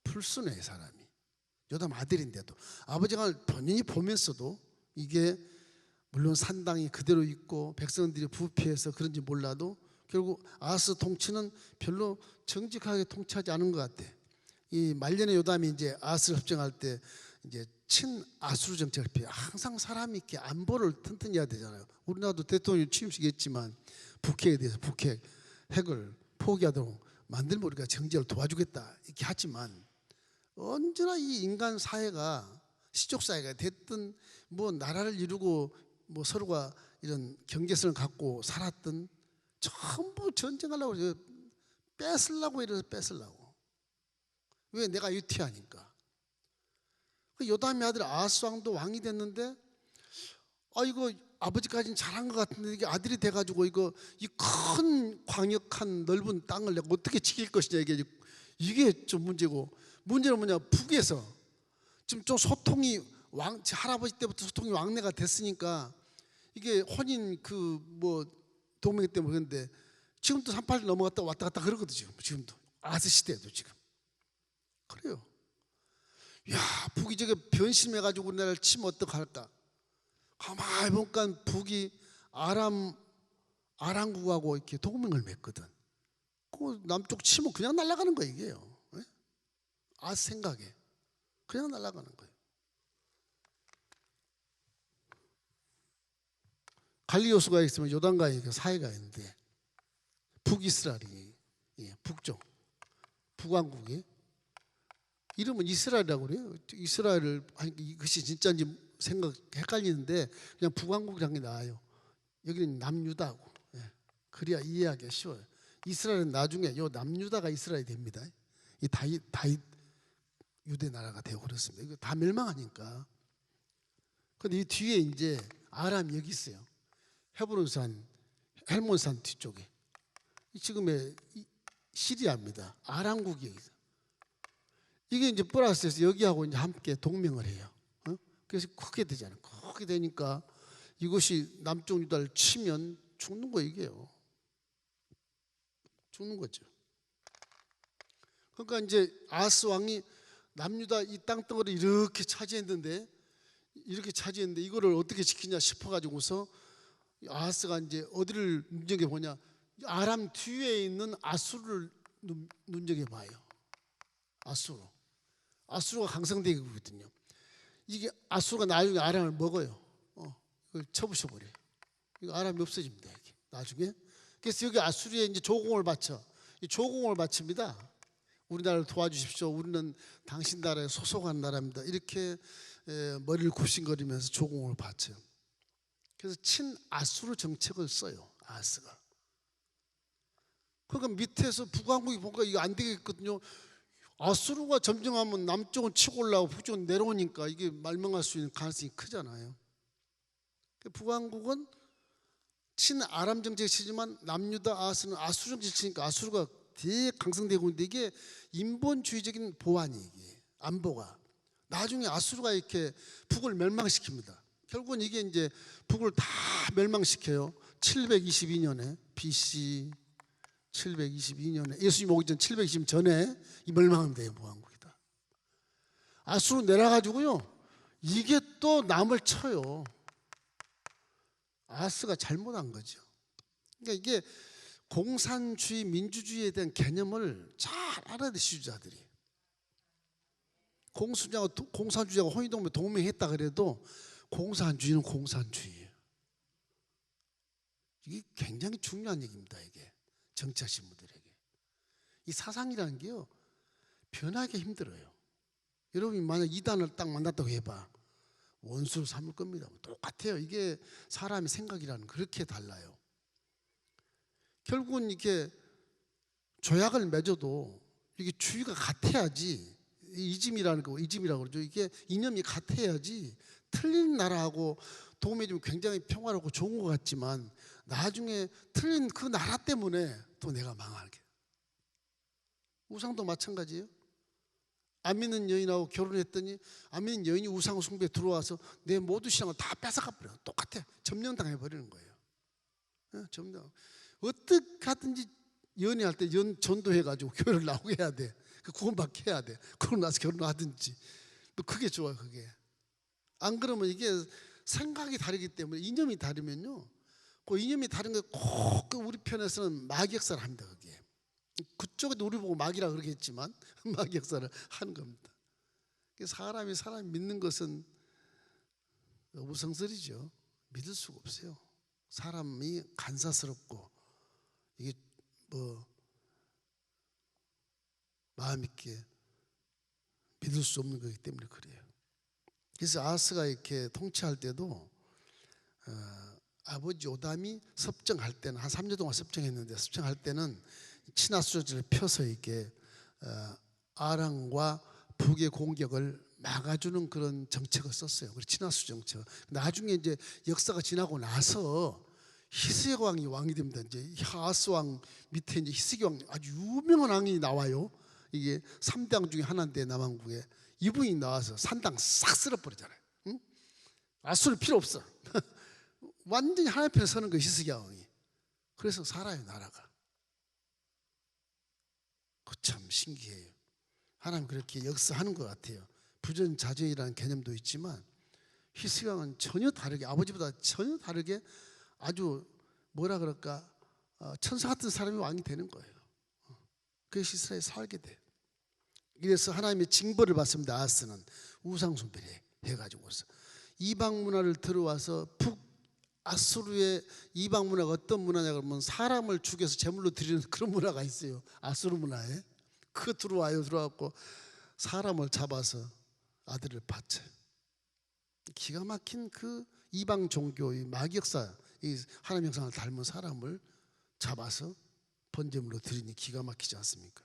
불순해 사람이. 요담 아들인데도 아버지가 본인이 보면서도 이게 물론 산당이 그대로 있고 백성들이 부패해서 그런지 몰라도 결국 아하스 통치는 별로 정직하게 통치하지 않은 것 같아. 이 말년의 요담이 이제 아하스를 섭정할 때 이제 친아수르 정책을 피해 항상 사람이 이렇게 안보를 튼튼히 해야 되잖아요. 우리나라도 대통령 취임식이 있지만 북핵에 대해서 북핵 핵을 포기하도록 만들면 우리가 정제를 도와주겠다 이렇게 하지만 언제나 이 인간 사회가 시족 사회가 됐든 뭐 나라를 이루고 뭐 서로가 이런 경계성을 갖고 살았던 전부 전쟁하려고 뺏으려고 이래서 뺏으려고. 왜? 내가 유티하니까. 요담의 아들 아하스 왕도 왕이 됐는데 이거 아버지까지는 잘한 것 같은데 이게 아들이 돼가지고 이거 이 큰 광역한 넓은 땅을 내가 어떻게 지킬 것이냐 이게 좀 문제고 문제는 뭐냐 북에서 지금 좀 소통이 할아버지 때부터 소통이 왕래가 됐으니까 이게 혼인 뭐 동맹 때문에 그런데 지금도 38년 넘어갔다 왔다 갔다 그러거든요. 지금도 아하스 시대에도 지금 그래요. 야 북이 저게 변심해가지고 우리나라를 치면 어떡할까. 가만히 보니까 북이 아람국하고 이렇게 동맹을 맺거든. 그 남쪽 치면 그냥 날아가는 거예요 이게요. 생각에 그냥 날아가는 거예요. 갈리오스가 있으면 요단강에 사이가 있는데 북이스라엘이 북쪽 북왕국이 이름은 이스라엘이라고 그래요. 이스라엘을 이것이 진짜인지 생각 헷갈리는데 그냥 북왕국이라는 게 나아요. 여기는 남유다고. 그래야 이해하기가 쉬워요. 이스라엘은 나중에 요 남유다가 이스라엘이 됩니다. 이 다윗 유대 나라가 되고 그렇습니다. 이거 다 멸망하니까. 근데 이 뒤에 이제 아람이 여기 있어요. 헤브론산, 헬몬산 뒤쪽에. 지금의 시리아입니다. 아람국이 여기 있어요. 이게 이제 플러스에서 여기하고 이제 함께 동맹을 해요. 그래서 크게 되잖아요. 크게 되니까 이것이 남쪽 유다를 치면 죽는 거 이게요. 죽는 거죠. 그러니까 이제 아하스 왕이 남유다 이 땅덩어리 이렇게 차지했는데 이거를 어떻게 지키냐 싶어가지고서 아하스가 이제 어디를 눈여겨보냐 아람 뒤에 있는 아수르를 눈여겨봐요. 아수르가 강성되고 있거든요. 이게 아수르가 나중에 아람을 먹어요. 이걸 쳐부셔버려요. 이거 아람이 없어집니다. 이렇게 나중에. 그래서 여기 아수르에 이제 조공을 바쳐. 이 조공을 바칩니다. 우리나라를 도와주십시오. 우리는 당신 나라에 소속한 나라입니다. 이렇게 머리를 굽신거리면서 조공을 바쳐요. 그래서 친아수르 정책을 써요. 아하스가. 그러니까 밑에서 북왕국이 보니까 이거 안 되겠거든요. 아수르가 점령하면 남쪽은 치고 올라오고 북쪽은 내려오니까 이게 말망할 수 있는 가능성이 크잖아요. 북왕국은 친아람 정책을 치지만 남유다 아하스는 아수르 정책을 치니까 아수르가 되게 강성되고 있는데 이게 인본주의적인 보안이 이게 안보가 나중에 아수르가 이렇게 북을 멸망시킵니다. 결국은 이게 이제 북을 다 멸망시켜요. 722년에 BC 722년에 예수님 오기 전 720년 전에 이 멸망하면 돼요. 무왕국이 다. 아수로 내려가지고요. 이게 또 남을 쳐요. 아스가 잘못한 거죠. 그러니까 이게 공산주의, 민주주의에 대한 개념을 잘 알아야 돼, 지주자들이. 공산주의하고 혼인동맹 동맹했다 그래도 공산주의는 공산주의예요. 이게 굉장히 중요한 얘기입니다. 이게 정치하신 분들에게 이 사상이라는 게요 변하기 힘들어요. 여러분이 만약 이단을 딱 만났다고 해봐 원수로 삼을 겁니다. 똑같아요. 이게 사람의 생각이라는 그렇게 달라요. 결국은 이렇게 조약을 맺어도 이게 주의가 같아야지, 이즘이라는 거, 이즘이라고 그러죠. 이게 이념이 같아야지. 틀린 나라하고 동맹이 굉장히 평화롭고 좋은 것 같지만 나중에 틀린 그 나라 때문에 또 내가 망하게. 우상도 마찬가지예요. 안 믿는 여인하고 결혼했더니 안 믿는 여인이 우상 숭배에 들어와서 내 모든 신앙을 다 뺏어가 버려요. 똑같아. 점령당해 버리는 거예요. 점령. 어떻게 하든지 연애할 때 전도해가지고 교회를 나오게 해야 돼. 구원받게 해야 돼. 그러고 나서 결혼하든지. 또 그게 좋아, 그게. 안 그러면 이게 생각이 다르기 때문에 이념이 다르면요. 그 이념이 다른 게 꼭 우리 편에서는 마귀 역사를 합니다, 그게. 그쪽에도 우리 보고 마귀라 그러겠지만 마귀 역사를 하는 겁니다. 사람이 믿는 것은 우성설이죠. 믿을 수가 없어요. 사람이 간사스럽고 이게 뭐 마음 있게 믿을 수 없는 거기 때문에 그래요. 그래서 아하스가 이렇게 통치할 때도 아버지 요담이 섭정할 때는 한 3년 동안 섭정했는데 섭정할 때는 친하수전을 펴서 이렇게 아랑과 북의 공격을 막아주는 그런 정책을 썼어요. 그래서 친하수 정책. 나중에 이제 역사가 지나고 나서 히스기 왕이 왕이 됩니다. 이제 아하스 왕 밑에 이제 히스기 왕 아주 유명한 왕이 나와요. 이게 3대 왕 중에 하나인데 남왕국에 이분이 나와서 산당 싹 쓸어버리잖아요. 응? 아수르 필요 없어. 완전히 하나님 편에 서는 거예요, 히스기 왕이. 그래서 살아요, 나라가. 참 신기해요. 하나님 그렇게 역사하는 것 같아요. 부전자전이라는 개념도 있지만 히스기 왕은 전혀 다르게, 아버지보다 전혀 다르게 아주 뭐라 그럴까, 천사 같은 사람이 왕이 되는 거예요. 그래서 이스라엘에 살게 돼요. 이래서 하나님의 징벌을 받습니다. 아하스는 우상 숭배를 해가지고서 이방 문화를 들어와서 아수르의 이방 문화가 어떤 문화냐 그러면 사람을 죽여서 제물로 드리는 그런 문화가 있어요. 아수르 문화에. 그거 들어와갖고 사람을 잡아서 아들을 바쳐요. 기가 막힌 그 이방 종교의 마귀역사, 이 하나님 형상을 닮은 사람을 잡아서 번제물로 드리니 기가 막히지 않습니까?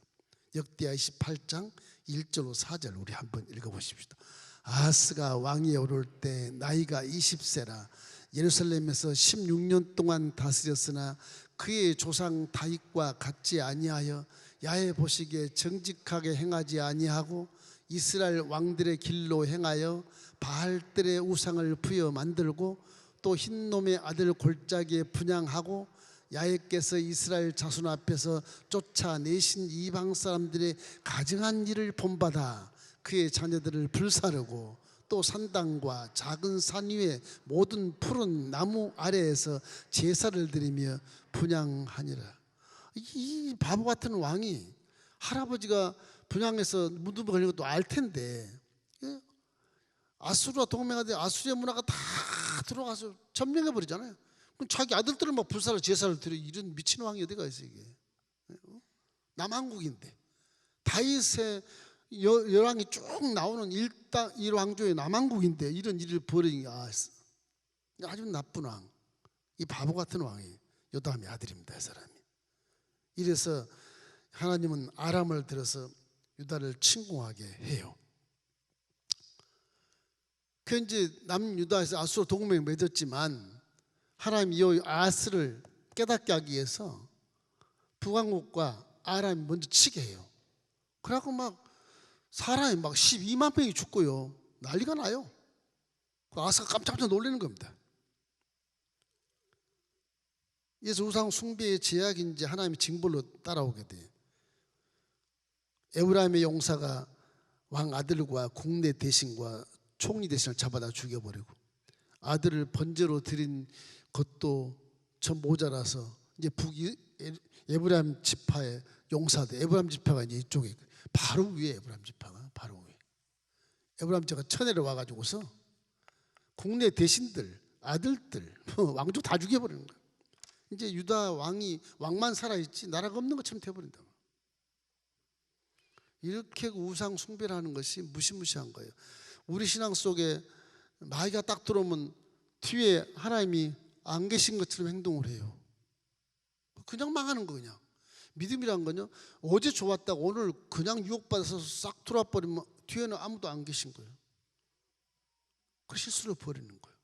역대하 28장 1절로 4절 우리 한번 읽어보십시다. 아하스가 왕위에 오를 때 나이가 20세라 예루살렘에서 16년 동안 다스렸으나 그의 조상 다윗과 같지 아니하여 야훼 보시기에 정직하게 행하지 아니하고 이스라엘 왕들의 길로 행하여 바알들의 우상을 부여 만들고 또 흰놈의 아들 골짜기에 분향하고 야훼께서 이스라엘 자손 앞에서 쫓아내신 이방 사람들의 가증한 일을 본받아 그의 자녀들을 불사르고 또 산당과 작은 산 위에 모든 푸른 나무 아래에서 제사를 드리며 분향하니라. 이 바보 같은 왕이 할아버지가 분향해서 무덤 걸린 것도 알 텐데 아수르와 동맹하되 아수리의 문화가 다 들어가서 점령해 버리잖아요. 그럼 자기 아들들은 막 불사를 제사를 드려. 이런 미친 왕이 어디가 있어 이게. 남한국인데 다윗의 열왕이 쭉 나오는 일왕조의 남한국인데 이런 일을 벌이니 아주 나쁜 왕, 이 바보 같은 왕이 요담의 아들입니다. 이 사람이. 이래서 하나님은 아람을 들어서 유다를 침공하게 해요. 그 이제 남유다에서 아수르 동맹을 맺었지만 하나님 이 아하스를 깨닫게 하기 위해서 북왕국과 아람이 먼저 치게 해요. 그래갖고 막 사람이 막 12만 명이 죽고요. 난리가 나요. 그 아사가 깜짝깜짝 놀라는 겁니다. 그래서 우상 숭배의 제약이 이제 하나님의 징벌로 따라오게 돼요. 에브라임의 용사가 왕 아들과 국내 대신과 총리 대신을 잡아다 죽여버리고, 아들을 번제로 드린 것도 전 모자라서 이제 에브라임 지파의 용사들, 에브라임 지파가 이제 이쪽에 바로 위에, 에브라임 지파가 바로 위에, 에브라임 지파가 천내려 와가지고서 국내 대신들, 아들들, 왕족 다 죽여버리는 거예요. 이제 유다 왕만 살아있지 나라가 없는 것처럼 되어버린다. 이렇게 우상 숭배를 하는 것이 무시무시한 거예요. 우리 신앙 속에 마귀가 딱 들어오면 뒤에 하나님이 안 계신 것처럼 행동을 해요. 그냥 망하는 거. 그냥 믿음이란 건요, 어제 좋았다고 오늘 그냥 유혹받아서 싹 돌아버리면 뒤에는 아무도 안 계신 거예요. 그 실수를 버리는 거예요.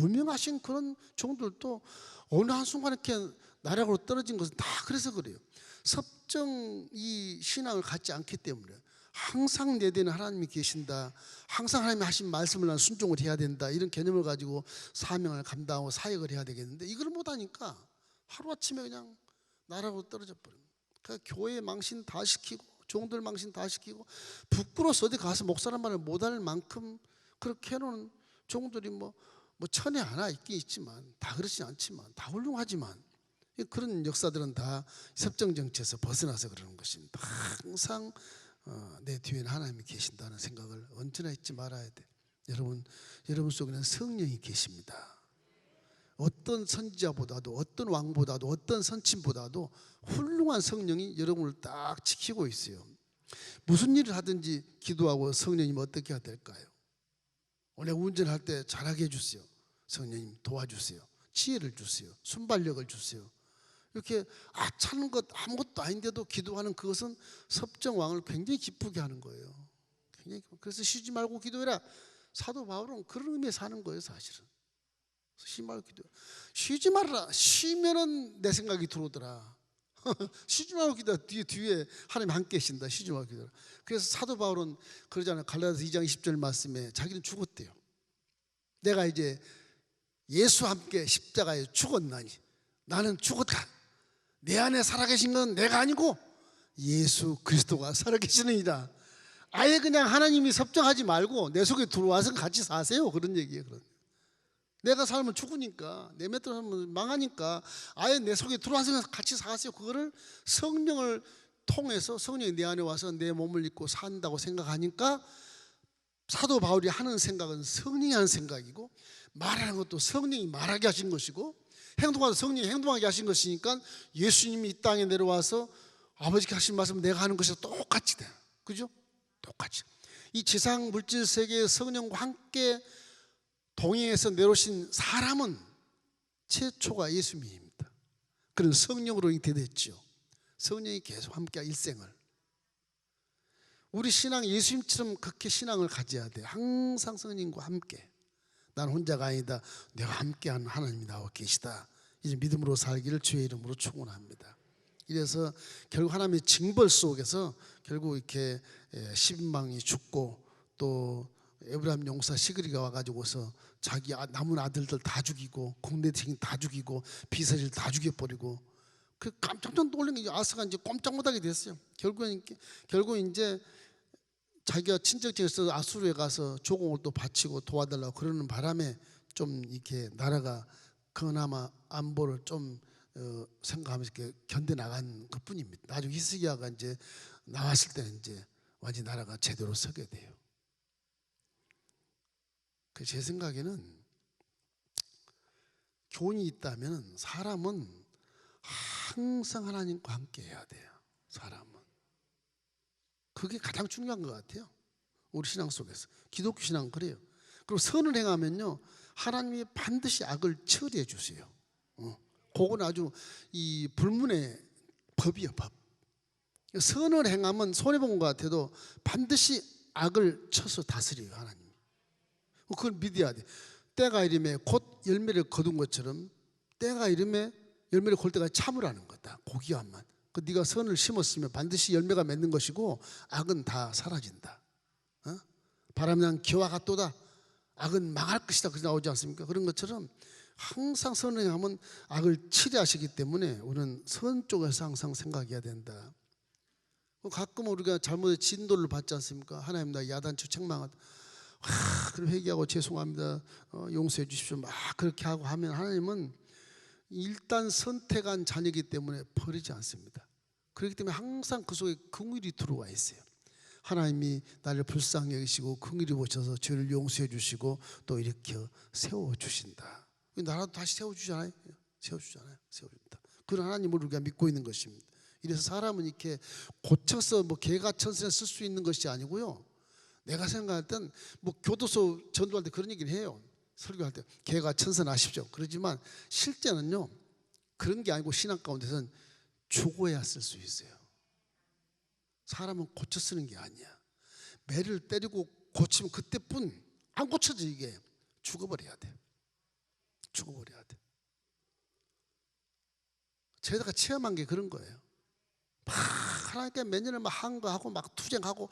유명하신 그런 종들도 어느 한순간에 이렇게 나락으로 떨어진 것은 다 그래서 그래요. 섭정 이 신앙을 갖지 않기 때문에 항상 내 안에 하나님이 계신다, 항상 하나님이 하신 말씀을 난 순종을 해야 된다, 이런 개념을 가지고 사명을 감당하고 사역을 해야 되겠는데, 이걸 못하니까 하루아침에 그냥 나락으로 떨어져 버려요. 그러니까 교회 망신 다 시키고 종들 망신 다 시키고 부끄러워서 어디 가서 목사란 말을 못할 만큼 그렇게 해놓은 종들이 뭐 천에 하나 있긴 있지만 다 그렇지 않지만 다 훌륭하지만, 그런 역사들은 다 섭정 정체에서 벗어나서 그러는 것입니다. 항상 내 뒤에는 하나님이 계신다는 생각을 언제나 잊지 말아야 돼. 여러분 속에는 성령이 계십니다. 어떤 선지자보다도, 어떤 왕보다도, 어떤 선친보다도 훌륭한 성령이 여러분을 딱 지키고 있어요. 무슨 일을 하든지 기도하고 성령님 어떻게 해야 될까요? 오늘 운전할 때 잘하게 해주세요. 성령님 도와주세요. 지혜를 주세요. 순발력을 주세요. 이렇게 차는 것 아무것도 아닌데도 기도하는 그것은 섭정왕을 굉장히 기쁘게 하는 거예요. 그래서 쉬지 말고 기도해라. 사도 바울은 그런 의미에서 하는 거예요. 사실은 쉬지 말고 기도해. 쉬지 말라. 쉬면은 내 생각이 들어오더라. 쉬지 말고 기도해. 뒤에 하나님 함께 계신다. 쉬지 말고 기도해. 그래서 사도 바울은 그러잖아요. 갈라디아서 2장 20절 말씀에 자기는 죽었대요. 내가 이제 예수와 함께 십자가에 죽었나니 나는 죽었다. 내 안에 살아계신 건 내가 아니고 예수 그리스도가 살아계시느니라. 아예 그냥 하나님이 섭정하지 말고 내 속에 들어와서 같이 사세요. 그런 얘기예요. 내가 살면 죽으니까, 내 맷대로 살면 망하니까 아예 내 속에 들어와서 같이 사세요. 그거를 성령을 통해서 성령이 내 안에 와서 내 몸을 입고 산다고 생각하니까, 사도 바울이 하는 생각은 성령이 하는 생각이고, 말하는 것도 성령이 말하게 하신 것이고, 행동하는 성령이 행동하게 하신 것이니까 예수님이 이 땅에 내려와서 아버지께 하신 말씀 내가 하는 것이 똑같이 돼요. 그죠? 똑같이. 이 지상 물질 세계의 성령과 함께 동행해서 내려오신 사람은 최초가 예수님입니다. 그런 성령으로 잉태됐죠. 성령이 계속 함께 일생을. 우리 신앙 예수님처럼 그렇게 신앙을 가져야 돼요. 항상 성령님과 함께. 난 혼자가 아니다. 내가 함께하는 하나님이 나와 계시다. 이제 믿음으로 살기를 주의 이름으로 축원합니다. 이래서 결국 하나님의 징벌 속에서 결국 이렇게 10인방이 죽고, 또 에브라임 용사 시그리가 와가지고서 자기 남은 아들들 다 죽이고, 국내 대신 다 죽이고, 비서실 다 죽여버리고, 그 깜짝 놀란 게 아사가 이제 꼼짝 못하게 됐어요. 결국 이제 자기가 친척집에서 아수르에 가서 조공을 또 바치고 도와달라고 그러는 바람에 좀 이렇게 나라가 그나마 안보를 좀 생각하면서 이렇게 견뎌 나간 것뿐입니다. 나중에 히스기야가 이제 나왔을 때는 이제 완전히 나라가 제대로 서게 돼요. 제 생각에는 교훈이 있다면 사람은 항상 하나님과 함께 해야 돼요. 사람은 그게 가장 중요한 것 같아요. 우리 신앙 속에서 기독교 신앙은 그래요. 그리고 선을 행하면요 하나님이 반드시 악을 처리해 주세요. 그건 아주 이 불문의 법이에요. 법. 선을 행하면 손해본 것 같아도 반드시 악을 쳐서 다스려요. 하나님. 그걸 믿어야 돼. 때가 이름에 곧 열매를 거둔 것처럼 때가 이름에 열매를 걸 때까지 참으라는 거다. 고기야만. 네가 선을 심었으면 반드시 열매가 맺는 것이고 악은 다 사라진다. 바람난 기와 같도다. 악은 망할 것이다 그렇게 나오지 않습니까? 그런 것처럼 항상 선을 행하면 악을 치료하시기 때문에 우리는 선 쪽에서 항상 생각해야 된다. 가끔 우리가 잘못의 진도를 받지 않습니까? 하나님 나 야단쳐 책망하다 그럼 회개하고 죄송합니다 용서해 주십시오 막 그렇게 하고 하면 하나님은 일단 선택한 자녀이기 때문에 버리지 않습니다. 그렇기 때문에 항상 그 속에 긍휼이 들어와 있어요. 하나님이 나를 불쌍히 여기시고 긍휼히 보셔서 죄를 용서해 주시고 또 일으켜 세워주신다. 나라도 다시 세워주잖아요. 세워줍니다. 그런 하나님을 우리가 믿고 있는 것입니다. 이래서 사람은 이렇게 고쳐서 뭐 개가천선에 쓸 수 있는 것이 아니고요. 내가 생각할 땐 뭐 교도소 전도할 때 그런 얘기를 해요. 설교할 때 개가천선하십시오. 그러지만 실제는요 그런 게 아니고 신앙 가운데서는 죽어야 쓸 수 있어요. 사람은 고쳐 쓰는 게 아니야. 매를 때리고 고치면 그때뿐 안 고쳐져. 이게 죽어버려야 돼. 죽어버려야 돼. 제가 체험한 게 그런 거예요. 막 하나님께 몇 년을 막 한거하고 막 투쟁하고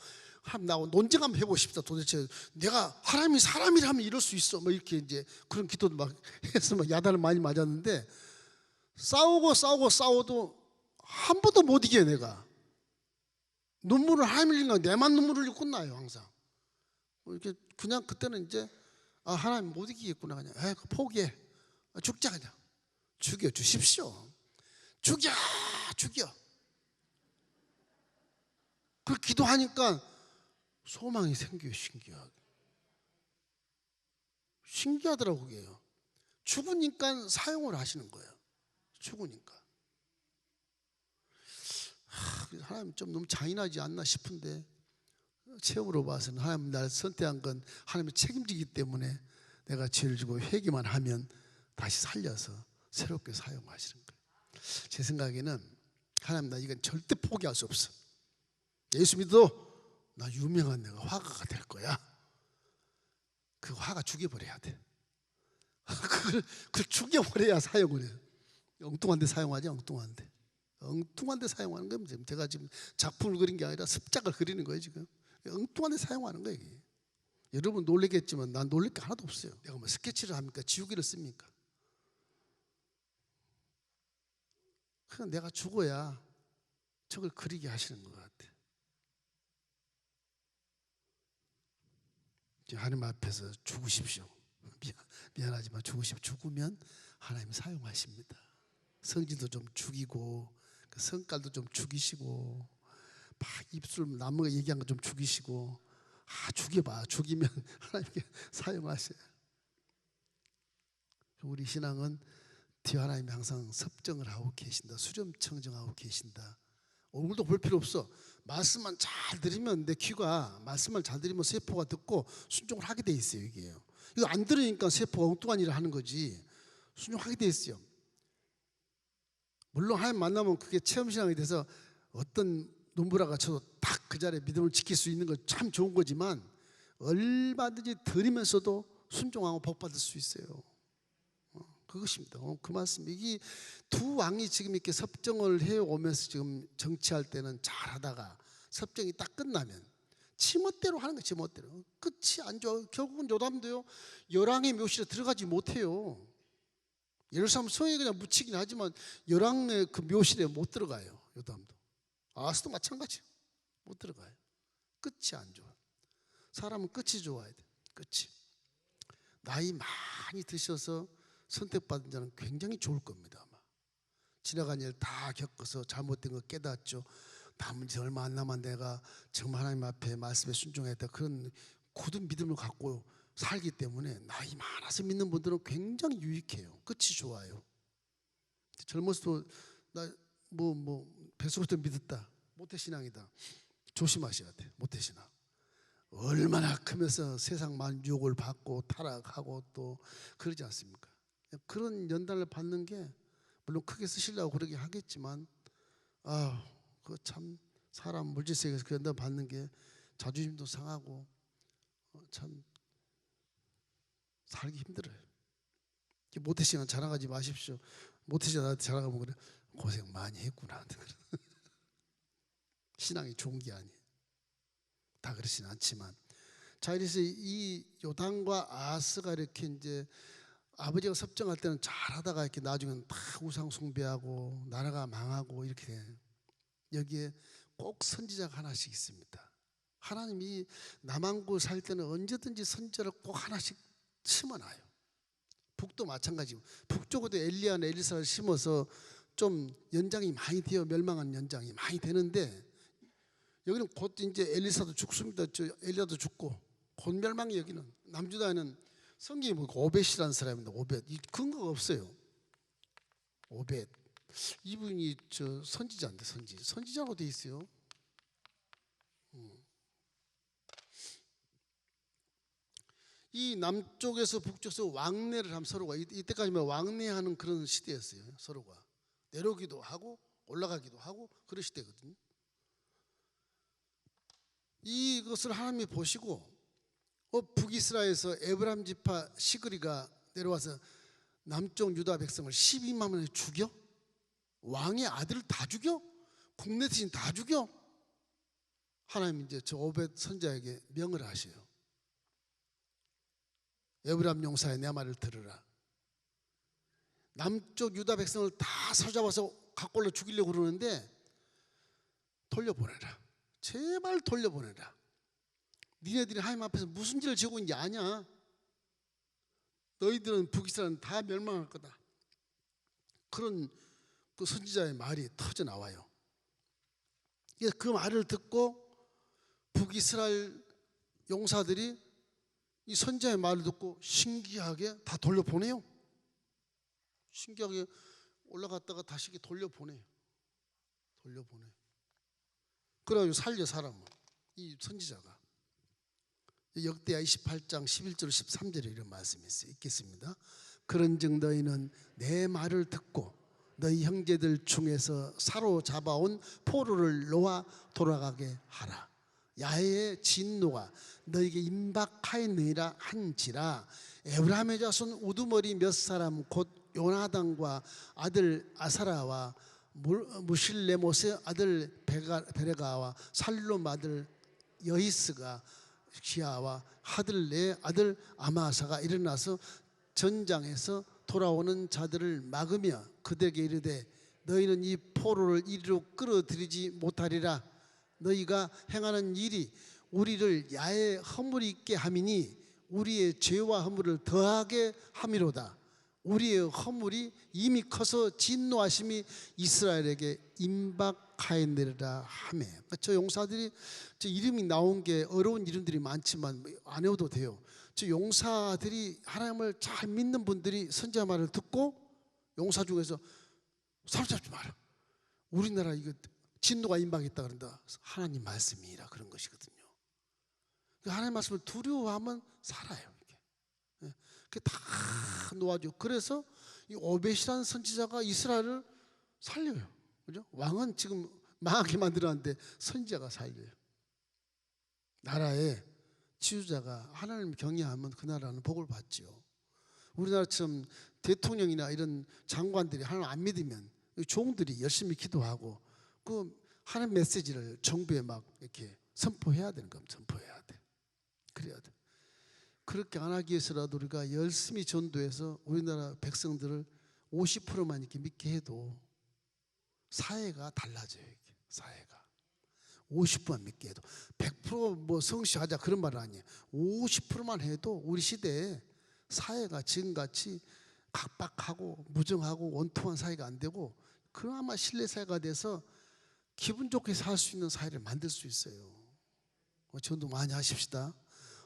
나하고 논쟁 한번 해보고 싶다. 도대체 내가 하나님이 사람이라면 이럴 수 있어. 뭐 이렇게 이제 그런 기도도 막 해서 막 야단을 많이 맞았는데 싸워도 한 번도 못 이겨. 내가 눈물을 하나님 흘리는 거 내만 눈물을 흘리고 끝나요. 항상 이렇게 그냥 그때는 이제 하나님 못 이기겠구나. 그냥 포기해. 죽자. 그냥 죽여 주십시오. 죽여. 그렇게 기도하니까 소망이 생겨요. 신기하더라고요. 그게요. 죽으니까 사용을 하시는 거예요. 죽으니까. 하나님 좀 너무 잔인하지 않나 싶은데 체험으로 봐서는 하나님 나를 선택한 건 하나님이 책임지기 때문에 내가 죄를 지고 회개만 하면 다시 살려서 새롭게 사용하시는 거예요. 제 생각에는 하나님 나 이건 절대 포기할 수 없어. 예수 믿어도 나 유명한 내가 화가가 될 거야. 그 화가 죽여버려야 돼. 그걸 죽여버려야 사용을 해요. 엉뚱한 데 사용하지. 엉뚱한 데 사용하는 거예요. 제가 지금 작품을 그린 게 아니라 습작을 그리는 거예요. 지금 엉뚱한 데 사용하는 거예요. 이게. 여러분 놀라겠지만 난 놀랄 게 하나도 없어요. 내가 뭐 스케치를 합니까? 지우개를 씁니까? 그냥 내가 죽어야 저걸 그리게 하시는 것 같아. 하나님 앞에서 죽으십시오. 미안하지만 죽으면 하나님 사용하십니다. 성질도 좀 죽이고 그 성깔도 좀 죽이시고 막 입술 남은 거 얘기한 거 좀 죽이시고 죽여봐. 죽이면 하나님께 사용하셔요. 우리 신앙은 뒤에 하나님이 항상 섭정을 하고 계신다. 수렴청정하고 계신다. 얼굴도 볼 필요 없어. 말씀만 잘 들으면 내 귀가 말씀만 잘 들으면 세포가 듣고 순종을 하게 돼 있어요. 이게요. 이거 안 들으니까 세포가 엉뚱한 일을 하는 거지. 순종하게 돼 있어요. 물론 하나님 만나면 그게 체험신앙이 돼서 어떤 눈보라가 쳐도 딱 그 자리에 믿음을 지킬 수 있는 건 참 좋은 거지만 얼마든지 들으면서도 순종하고 복받을 수 있어요. 그것입니다. 그 말씀. 이게 두 왕이 지금 이렇게 섭정을 해오면서 지금 정치할 때는 잘하다가 섭정이 딱 끝나면 지멋대로 하는 거예요. 지멋대로. 끝이 안 좋아. 결국은 요담도요 열왕의 묘실에 들어가지 못해요. 예루살렘 성에 그냥 묻히긴 하지만 열왕의 그 묘실에 못 들어가요. 요담도. 아하스도 마찬가지예요. 못 들어가요. 끝이 안 좋아. 사람은 끝이 좋아야 돼. 끝이. 나이 많이 드셔서 선택받은 자는 굉장히 좋을 겁니다. 아마. 지나간 일 다 겪어서 잘못된 거 깨닫죠. 남은 지 얼마 안 남은 내가 정말 하나님 앞에 말씀에 순종했다. 그런 굳은 믿음을 갖고 살기 때문에 나이 많아서 믿는 분들은 굉장히 유익해요. 끝이 좋아요. 젊어서도 나 뱃속부터 믿었다. 모태신앙이다. 조심하셔야 돼. 모태신앙. 얼마나 크면서 세상 많은 유혹을 받고 타락하고 또 그러지 않습니까? 그런 연단을 받는 게 물론 크게 쓰시려고 그러긴 하겠지만 그 참 사람 물질세계에서 그 연단 받는 게 자존심도 상하고 참 살기 힘들어요. 모태신앙 자랑하지 마십시오. 모태신앙한테 자랑하면 그래 고생 많이 했구나. 신앙이 좋은 게 아니에요. 다 그렇진 않지만 자, 이래서 이 요담과 아하스가 이렇게 이제 아버지가 섭정할 때는 잘하다가 이렇게 나중에는 다 우상 숭배하고 나라가 망하고 이렇게 돼. 여기에 꼭 선지자가 하나씩 있습니다. 하나님이 남한국 살 때는 언제든지 선지자를 꼭 하나씩 심어놔요. 북도 마찬가지고, 북쪽에도 엘리야나 엘리사를 심어서 좀 연장이 많이 되어 멸망한 연장이 많이 되는데, 여기는 곧 이제 엘리사도 죽습니다. 엘리야도 죽고 곧 멸망이. 여기는 남주다에는 성경이 뭐 오벳이라는 사람인데, 오벳 이 근거가 없어요. 오벳 이분이 저 선지자인데, 선지자로 돼 있어요. 이 남쪽에서 북쪽에서 왕래를 하면 서로가, 이때까지만 왕래하는 그런 시대였어요. 서로가 내려오기도 하고 올라가기도 하고 그런 시대거든요. 이것을 하나님이 보시고 북이스라엘에서 에브라임 지파 시그리가 내려와서 남쪽 유다 백성을 12만 명을 죽여? 왕의 아들을 다 죽여? 국내 대신 다 죽여? 하나님 이제 저 오벳 선지자에게 명을 하셔요. 에브라임 용사여, 내 말을 들으라. 남쪽 유다 백성을 다 사로잡아서 갖고 올라 죽이려고 그러는데 돌려보내라. 제발 돌려보내라. 니네들이 하나님 앞에서 무슨 죄를 지고 있는지 아냐? 너희들은 북이스라엘은 다 멸망할 거다. 그런 그 선지자의 말이 터져 나와요. 그 말을 듣고 북이스라엘 용사들이 이 선지자의 말을 듣고 신기하게 다 돌려보내요. 신기하게 올라갔다가 다시 돌려보내요. 그래가지고 살려, 사람은. 이 선지자가. 역대하 28장 11절 13절에 이런 말씀이 있어요. 읽겠습니다. 그런즉 너희는 내 말을 듣고 너희 형제들 중에서 사로잡아온 포로를 놓아 돌아가게 하라. 야훼의 진노가 너희에게 임박하였느니라 한지라. 에브라임의 자손 우두머리 몇 사람 곧 요나단과 아들 아사라와 무실레못의 아들 베레가와 살룸 아들 여히스가 기아와 하들레의 아들 아마사가 일어나서 전장에서 돌아오는 자들을 막으며 그들에게 이르되 너희는 이 포로를 이리로 끌어들이지 못하리라. 너희가 행하는 일이 우리를 야에 허물이 있게 함이니 우리의 죄와 허물을 더하게 함이로다. 우리의 허물이 이미 커서 진노하심이 이스라엘에게 임박하였느니라 하매. 저 용사들이, 저 이름이 나온 게 어려운 이름들이 많지만 안 외워도 돼요. 저 용사들이 하나님을 잘 믿는 분들이 선지자 말을 듣고 용사 중에서 사로잡지 마라. 우리나라 이거 진노가 임박했다 그런다. 하나님 말씀이라 그런 것이거든요. 하나님 말씀을 두려워하면 살아요. 그게 다 놓아줘. 그래서 이 오벳이라는 선지자가 이스라엘을 살려요. 그죠? 왕은 지금 망하게 만들었는데 선지자가 살려요. 나라의 지도자가 하나님을 경외하면 그 나라는 복을 받지요. 우리나라처럼 대통령이나 이런 장관들이 하나님 안 믿으면 종들이 열심히 기도하고 그 하나님 메시지를 정부에 막 이렇게 선포해야 되는 겁니다. 선포해야 돼. 그래야 돼. 그렇게 안 하기 위해서라도 우리가 열심히 전도해서 우리나라 백성들을 50%만 이렇게 믿게 해도 사회가 달라져요. 이게. 사회가 50%만 믿게 해도 100% 성취하자 그런 말은 아니에요. 50%만 해도 우리 시대에 사회가 지금같이 각박하고 무정하고 원통한 사회가 안 되고 그나마 신뢰 사회가 돼서 기분 좋게 살 수 있는 사회를 만들 수 있어요. 전도 많이 하십시다.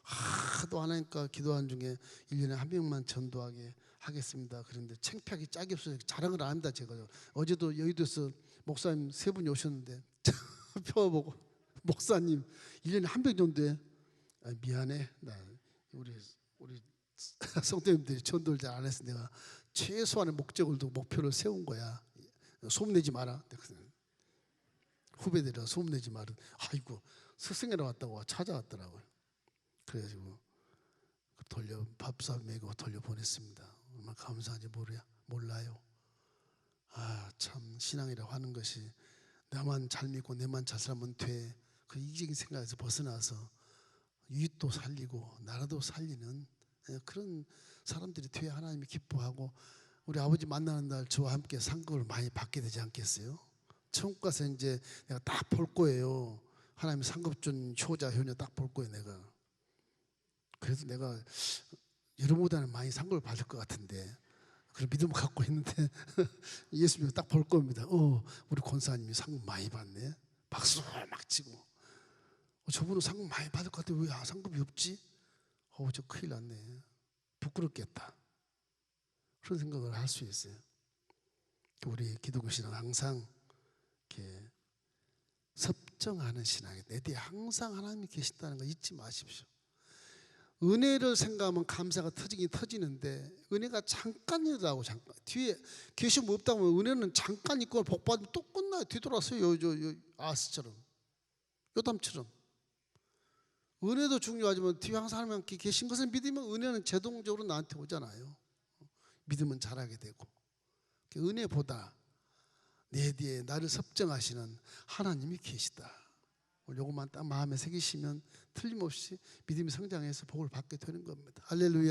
하도 하나님과 기도하는 중에 1년에 한 명만 전도하게 하겠습니다. 그런데 창피하기 짝이 없어서 자랑을 안 합니다. 제가 어제도 여의도에서 목사님 3분이 오셨는데 펴보고 목사님 1년에 한 명 전도해. 미안해. 나 우리 성도님들이 전도를 잘 안 해서 내가 최소한의 목적을 두고 목표를 세운 거야. 소문내지 마라. 후배들이라 소문내지 마라. 아이고 스승이라 왔다고 찾아왔더라고요. 그래가지고 밥사 먹이고 돌려보냈습니다. 얼마나 감사한지 몰라요. 참 신앙이라고 하는 것이 나만 잘 믿고 내만 잘 살면 돼. 그 이기적인 생각에서 벗어나서 이웃도 살리고 나라도 살리는 그런 사람들이 돼야 하나님이 기뻐하고, 우리 아버지 만나는 날 저와 함께 상급을 많이 받게 되지 않겠어요? 천국 가서 이제 내가 딱 볼 거예요. 하나님 상급 준 효자 효녀 딱 볼 거예요 내가. 그래서 내가 여러분보다는 많이 상급을 받을 것 같은데, 그런 믿음을 갖고 있는데 예수님 딱 볼 겁니다. 우리 권사님이 상급 많이 받네. 박수 막 치고. 저분은 상급 많이 받을 것 같아. 왜 상급이 없지? 저 큰일 났네. 부끄럽겠다. 그런 생각을 할 수 있어요. 우리 기독교 신앙은 항상 이렇게 섭정하는 신앙이, 내 뒤에 항상 하나님이 계신다는 거 잊지 마십시오. 은혜를 생각하면 감사가 터지긴 터지는데, 은혜가 잠깐이라고. 잠깐 뒤에 계시면 없다고 하면 은혜는 잠깐 있고 복 받으면 또 끝나요. 뒤돌아서요. 아스처럼, 요담처럼. 은혜도 중요하지만 뒤에 항상 하나님 함께 계신 것을 믿으면 은혜는 자동적으로 나한테 오잖아요. 믿으면 잘하게 되고. 은혜보다 내 뒤에 나를 섭정하시는 하나님이 계시다. 요것만 딱 마음에 새기시면 틀림없이 믿음이 성장해서 복을 받게 되는 겁니다. 할렐루야.